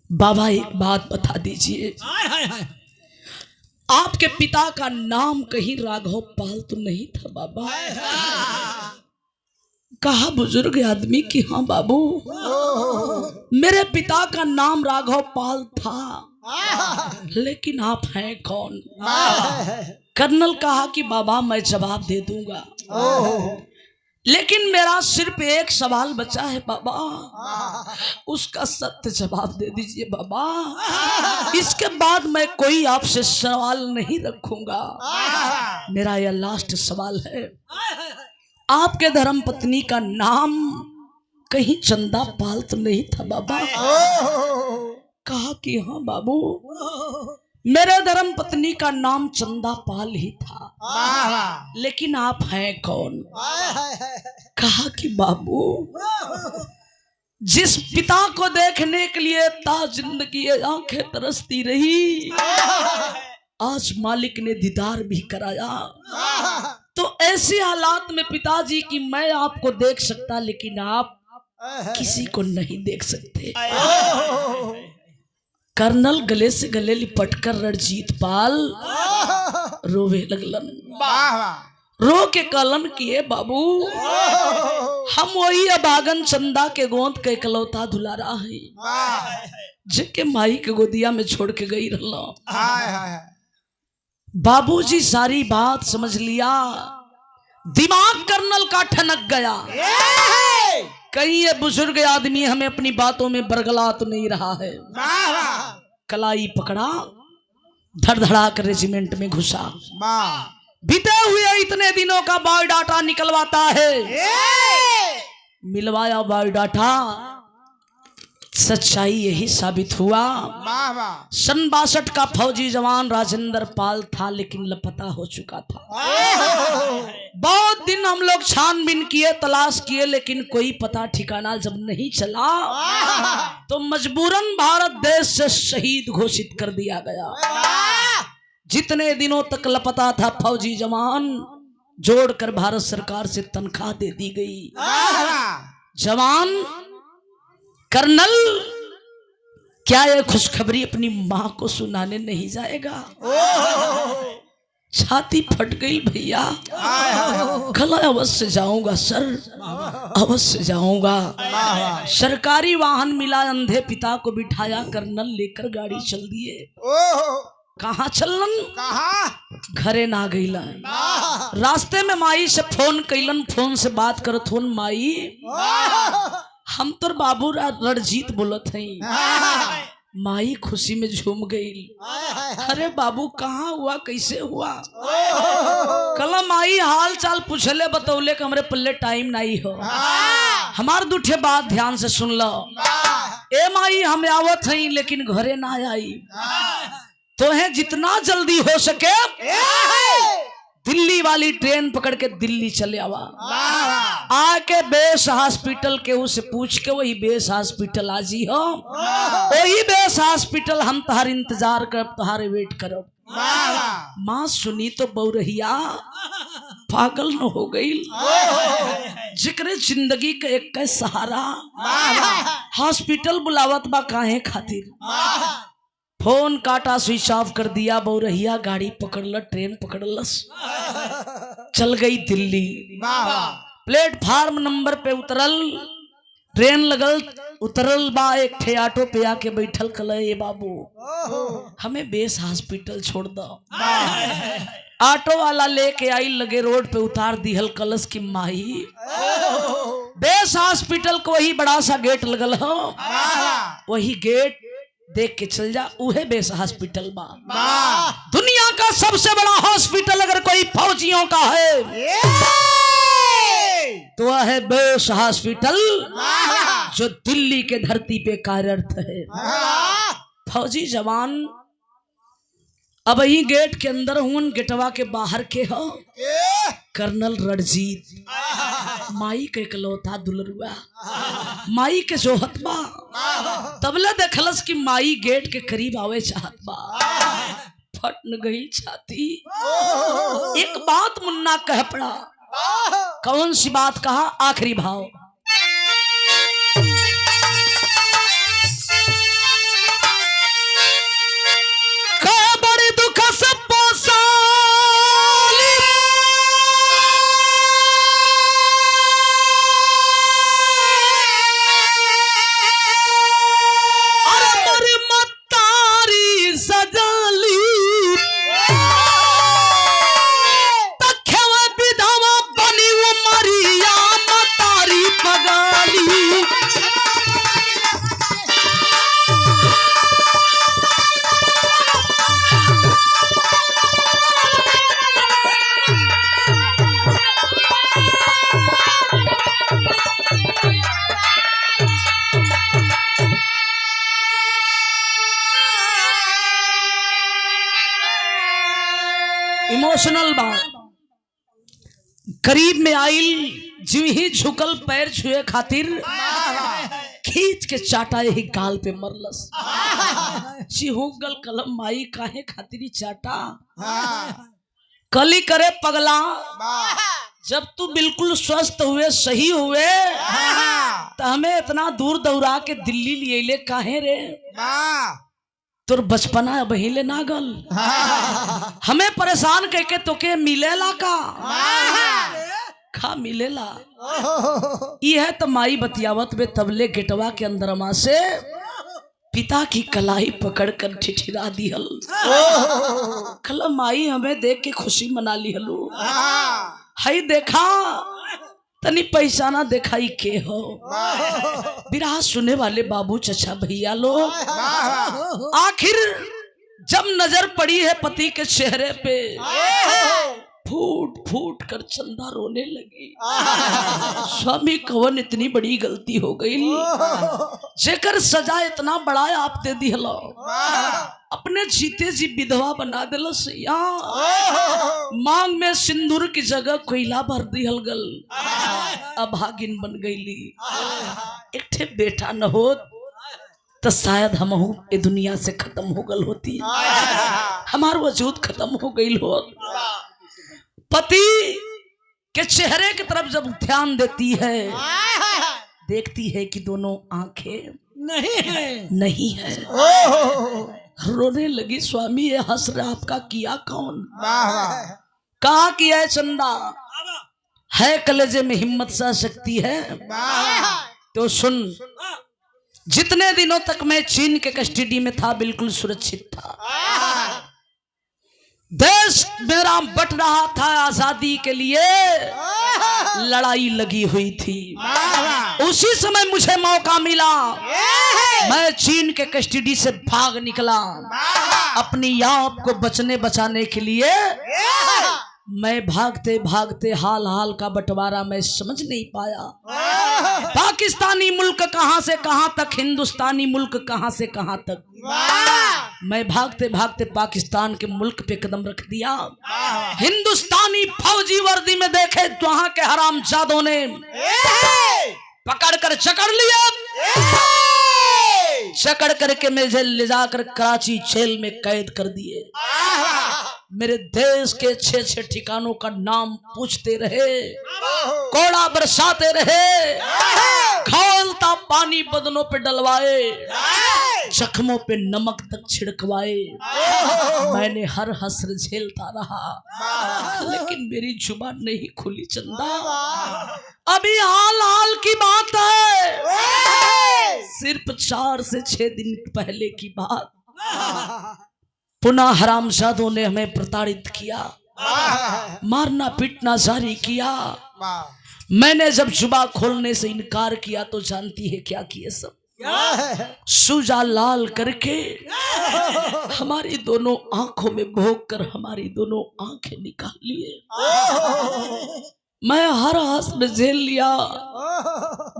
बाबा एक बात बता दीजिए, आपके पिता का नाम कहीं राघव पाल तो नहीं था बाबा? कहा बुजुर्ग आदमी कि हाँ बाबू, मेरे पिता का नाम राघव पाल था, लेकिन आप हैं कौन? कर्नल कहा कि बाबा मैं जवाब दे दूंगा, लेकिन मेरा सिर्फ एक सवाल बचा है बाबा, उसका सत्य जवाब दे दीजिए बाबा। इसके बाद मैं कोई आपसे सवाल नहीं रखूंगा। मेरा यह लास्ट सवाल है, आपके धर्म पत्नी का नाम कहीं चंदा पाल तो नहीं था बाबा? कहा कि हाँ बाबू, मेरे धर्म पत्नी का नाम चंदा पाल ही था, लेकिन आप हैं कौन? कहा कि बाबू, जिस पिता को देखने के लिए ता जिंदगी आंखें तरसती रही, आज मालिक ने दीदार भी कराया। तो ऐसे हालात में पिताजी की मैं आपको देख सकता, लेकिन आप किसी को नहीं देख सकते। कर्नल गले से गले लिपटकर रणजीत पाल रोवे लगलन। रो के कलन किए, बाबू हम वही अभागन चंदा के गोंद के इकलौता दुलारा है, जिनके माई के गोदिया में छोड़ के गई रहला। बाबूजी सारी बात समझ लिया, दिमाग कर्नल का ठनक गया, कहीं ये बुजुर्ग आदमी हमें अपनी बातों में बरगला तो नहीं रहा है। कलाई पकड़ा, धड़धड़ा कर रेजिमेंट में घुसा। बीते हुए इतने दिनों का बायोडाटा निकलवाता है, मिलवाया बायोडाटा, सच्चाई यही साबित हुआ। सन 62 का फौजी जवान राजेंद्र पाल था, लेकिन लापता हो चुका था। बहुत दिन हम लोग छानबीन किए, तलाश किए, लेकिन कोई पता ठिकाना जब नहीं चला तो मजबूरन भारत देश से शहीद घोषित कर दिया गया। जितने दिनों तक लापता था फौजी जवान, जोड़कर भारत सरकार से तनख्वाह दे दी गई। जवान कर्नल, क्या यह खुशखबरी अपनी मां को सुनाने नहीं जाएगा? छाती फट गई भैया। कल अवश्य जाऊंगा सर, अवश्य जाऊंगा। सरकारी वाहन मिला, अंधे पिता को बिठाया, कर्नल लेकर गाड़ी चल दिए। कहाँ चलन? घरे ना गईलन। रास्ते में माई से फोन कैलन, फोन से बात करत होन, माई हम तो बाबू रणजीत बोलत हैं। माई खुशी में झूम गई। अरे बाबू कहाँ हुआ, कैसे हुआ? कल माई हाल चाल पूछले, बतौले कि हमरे पल्ले टाइम नहीं हो। हमार दूठे बात ध्यान से सुन लो। ए माई हम आवत हैं, लेकिन घरे ना आई, तो है जितना जल्दी हो सके दिल्ली वाली ट्रेन पकड़ के दिल्ली चले आवा। आके बेस हॉस्पिटल के उसे पूछ के वही बेस हॉस्पिटल आजी हो, वही बेस हॉस्पिटल हम तुम्हारे इंतजार करब, तुम्हारे वेट करब। माँ सुनी तो बौरहिया पागल न हो गई, जिक्र जिंदगी का एक सहारा हॉस्पिटल बुलावत बा काहे खातिर? फोन काटा, स्विच ऑफ कर दिया। बौरहिया गाड़ी पकड़ ल, ट्रेन पकड़ लस, चल गई दिल्ली। प्लेटफार्म नंबर पे उतरल, ट्रेन लगल, उतरल बा, एक ठे ऑटो पे आके बैठल, कल ये बाबू हमें बेस हॉस्पिटल छोड़ दो। ऑटो वाला लेके आई, लगे रोड पे उतार दिहल, कलश की माही बेस हॉस्पिटल को वही बड़ा सा गेट लगल हो, वही गेट देख के चल जा, उहे बेस हॉस्पिटल बा। दुनिया का सबसे बड़ा हॉस्पिटल अगर कोई फौजियों का है तो वह है बेस हॉस्पिटल, जो दिल्ली के धरती पे कार्यरत है। फौजी जवान अब ही गेट के अंदर हूं, गेटवा के बाहर के हो कर्नल रणजीत, माई के इकलौता दुलरुआ, माई के जोहत बा। तबला देखलस कि माई गेट के करीब आवे चाहत बा, फट न गई छाती। एक बात मुन्ना कह पड़ा, कौन सी बात कहा? आखिरी भाव, बड़े दुख से पोसाली, अरे मर मतारी सजाली, इमोशनल बात। करीब में आइल, जो ही झुकल, पैर छुए खातिर खींच के चाटा, यही गाल पे मरलस। चिहुकल कलम, माई काहे खातिर चाटा? कली करे पगला, जब तू बिल्कुल स्वस्थ हुए, सही हुए, तो हमें इतना दूर दौड़ा के दिल्ली लिए ले काहे रे? तोर बचपना बहिले ना गल, हमें परेशान करके तोके मिलेला का मिलेला। यह तो माई बतियावत में तबले गेटवा के अंदरमा से पिता की कलाई पकड़ कर ठिठिरा दिहल। कल माई हमें देख के खुशी मना ली हलू, हाई देखा तनी पैसा ना दिखाई के हो। बिरहा सुने वाले बाबू, चचा, भैया लोग, आखिर जब नजर पड़ी है पति के चेहरे पे, फूट फूट कर चंदा रोने लगी। स्वामी कवन इतनी बड़ी गलती हो गई, जेकर सजा इतना बड़ा आप दे दी हलो, अपने जीते जी विधवा बना दिल। मांग में सिंदूर की जगह कोयला भर दी हलगल, अभागिन बन गईली। एक ठे बेटा न हो तो शायद हम ये दुनिया से खत्म हो गल होती, हमार वजूद खत्म हो गई हो। पति के चेहरे की तरफ जब ध्यान देती है, देखती है कि दोनों आंखें नहीं है, रोने लगी। स्वामी ये हंस रहा, आपका किया कौन? कहा किया है चंदा? है कलेजे में हिम्मत सा शक्ति है तो सुन, जितने दिनों तक मैं चीन के कस्टडी में था बिल्कुल सुरक्षित था, देश मेरा बट रहा था, आजादी के लिए लड़ाई लगी हुई थी। उसी समय मुझे मौका मिला, मैं चीन के कस्टडी से भाग निकला। अपनी आप को बचाने के लिए मैं भागते भागते हाल हाल का बंटवारा मैं समझ नहीं पाया। पाकिस्तानी मुल्क कहां से कहां तक, हिंदुस्तानी मुल्क कहां से कहां तक। मैं भागते भागते पाकिस्तान के मुल्क पे कदम रख दिया। हिंदुस्तानी फौजी वर्दी में देखे तो वहां के हरामजादों ने पकड़ कर चकड़ लिया, चकड़ करके मुझे ले जाकर कराची जेल में कैद कर दिए। मेरे देश के 6 ठिकानों का नाम पूछते रहे, कोड़ा बरसाते रहे, खौलता पानी बदनों पे डलवाए, जख्मों पे नमक तक छिड़कवाए। मैंने हर हसर झेलता रहा, लेकिन मेरी जुबान नहीं खुली चंदा। अभी हाल हाल की बात है, सिर्फ 4 से 6 दिन पहले की बात। पुनः हरामजादों ने हमें प्रताड़ित किया, मारना पीटना जारी किया। मैंने जब जुबा खोलने से इनकार किया तो जानती है क्या किए सब? सूजा लाल करके हमारी दोनों आंखों में भोंक कर हमारी दोनों आंखें निकाल लिए। मैं हर हंस झेल लिया,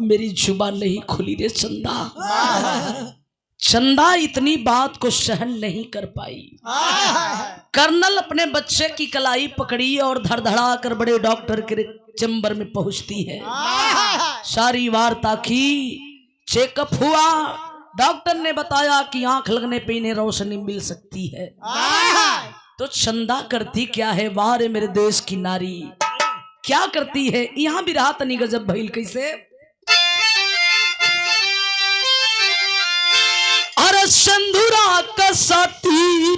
मेरी जुबान नहीं खुली रे चंदा। चंदा इतनी बात को सहन नहीं कर पाई। कर्नल अपने बच्चे की कलाई पकड़ी और धड़धड़ा कर बड़े डॉक्टर के चैम्बर में पहुंचती है। सारी वार्ता की, चेकअप हुआ। डॉक्टर ने बताया कि आंख लगने पे इन्हें रोशनी मिल सकती है। तो चंदा करती क्या है? वाह रे मेरे देश की नारी, क्या करती है? यहाँ भी रात नहीं गजब भइल कैसे। अरे सिंधुरा कसती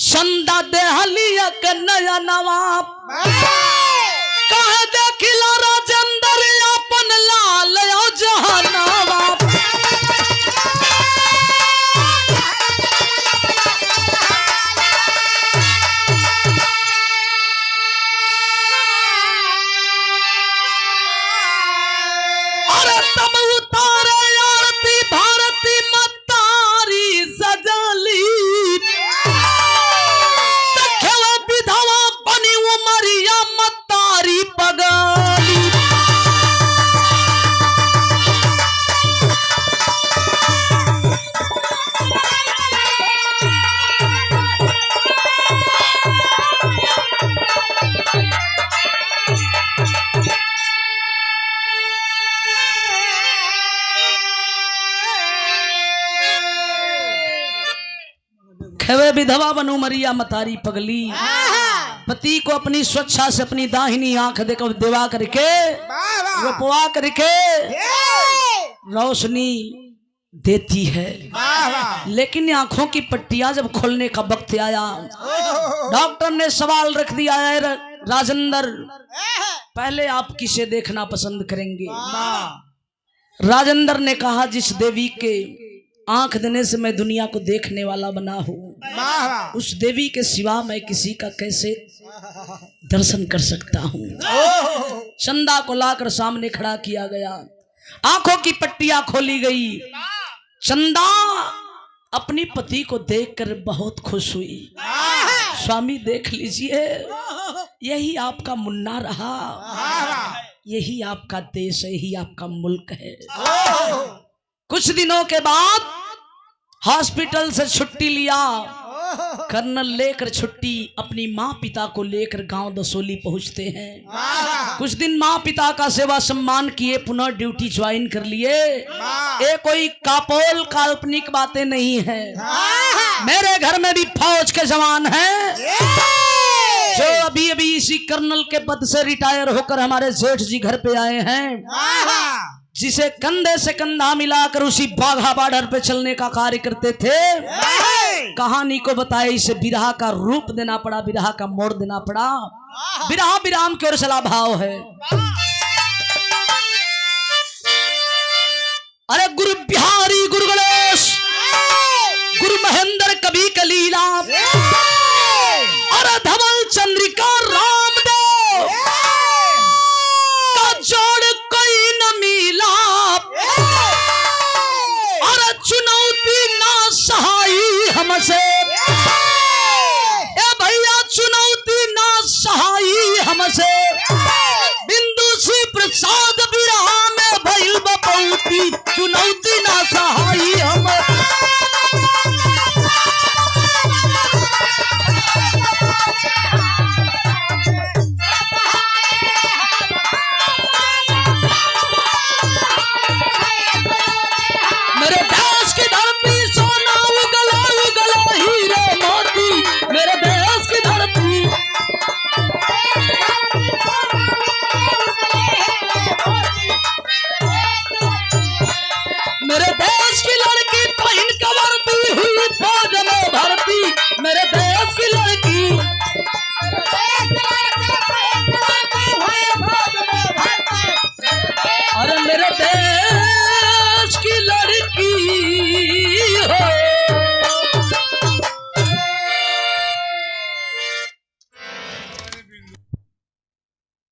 चंदा देहलिया के नया नवाब कह देखिला राजेंद्र अपन लाल जहानावा। अरे तब उतारे आरती भारती मतारी सजली, विधवा बनी उमरिया मतारी पगली। खेवे विधवा बनू मरिया मतारी पगली। पति को अपनी स्वेच्छा से अपनी दाहिनी आंख देकर देवा करके रोपवा करके रोशनी देती है, लेकिन आंखों की पट्टियां जब खोलने का वक्त आया, डॉक्टर ने सवाल रख दिया है, राजेंद्र पहले आप किसे देखना पसंद करेंगे? राजेंद्र ने कहा, जिस देवी के आंख देने से मैं दुनिया को देखने वाला बना हूँ, उस देवी के सिवा मैं किसी का कैसे दर्शन कर सकता हूँ। चंदा को लाकर सामने खड़ा किया गया, आंखों की पट्टियां खोली गई। चंदा अपनी पति को देखकर बहुत खुश हुई। स्वामी देख लीजिए, यही आपका मुन्ना रहा, यही आपका देश, यही आपका मुल्क है। कुछ दिनों के बाद हॉस्पिटल से छुट्टी लिया कर्नल, लेकर छुट्टी अपनी माँ पिता को लेकर गांव दसोली पहुंचते हैं। कुछ दिन माँ पिता का सेवा सम्मान किए, पुनः ड्यूटी ज्वाइन कर लिए। ये कोई कापोल काल्पनिक बातें नहीं है, मेरे घर में भी फौज के जवान हैं जो अभी अभी इसी कर्नल के पद से रिटायर होकर हमारे जेठ जी घर पे आए हैं, जिसे कंधे से कंधा मिलाकर उसी बाघा बॉर्डर पे चलने का कार्य करते थे। कहानी को बताए, इसे बिरहा का रूप देना पड़ा, बिरहा का मोड़ देना पड़ा। बिरहा विराम की ओर चला भाव है।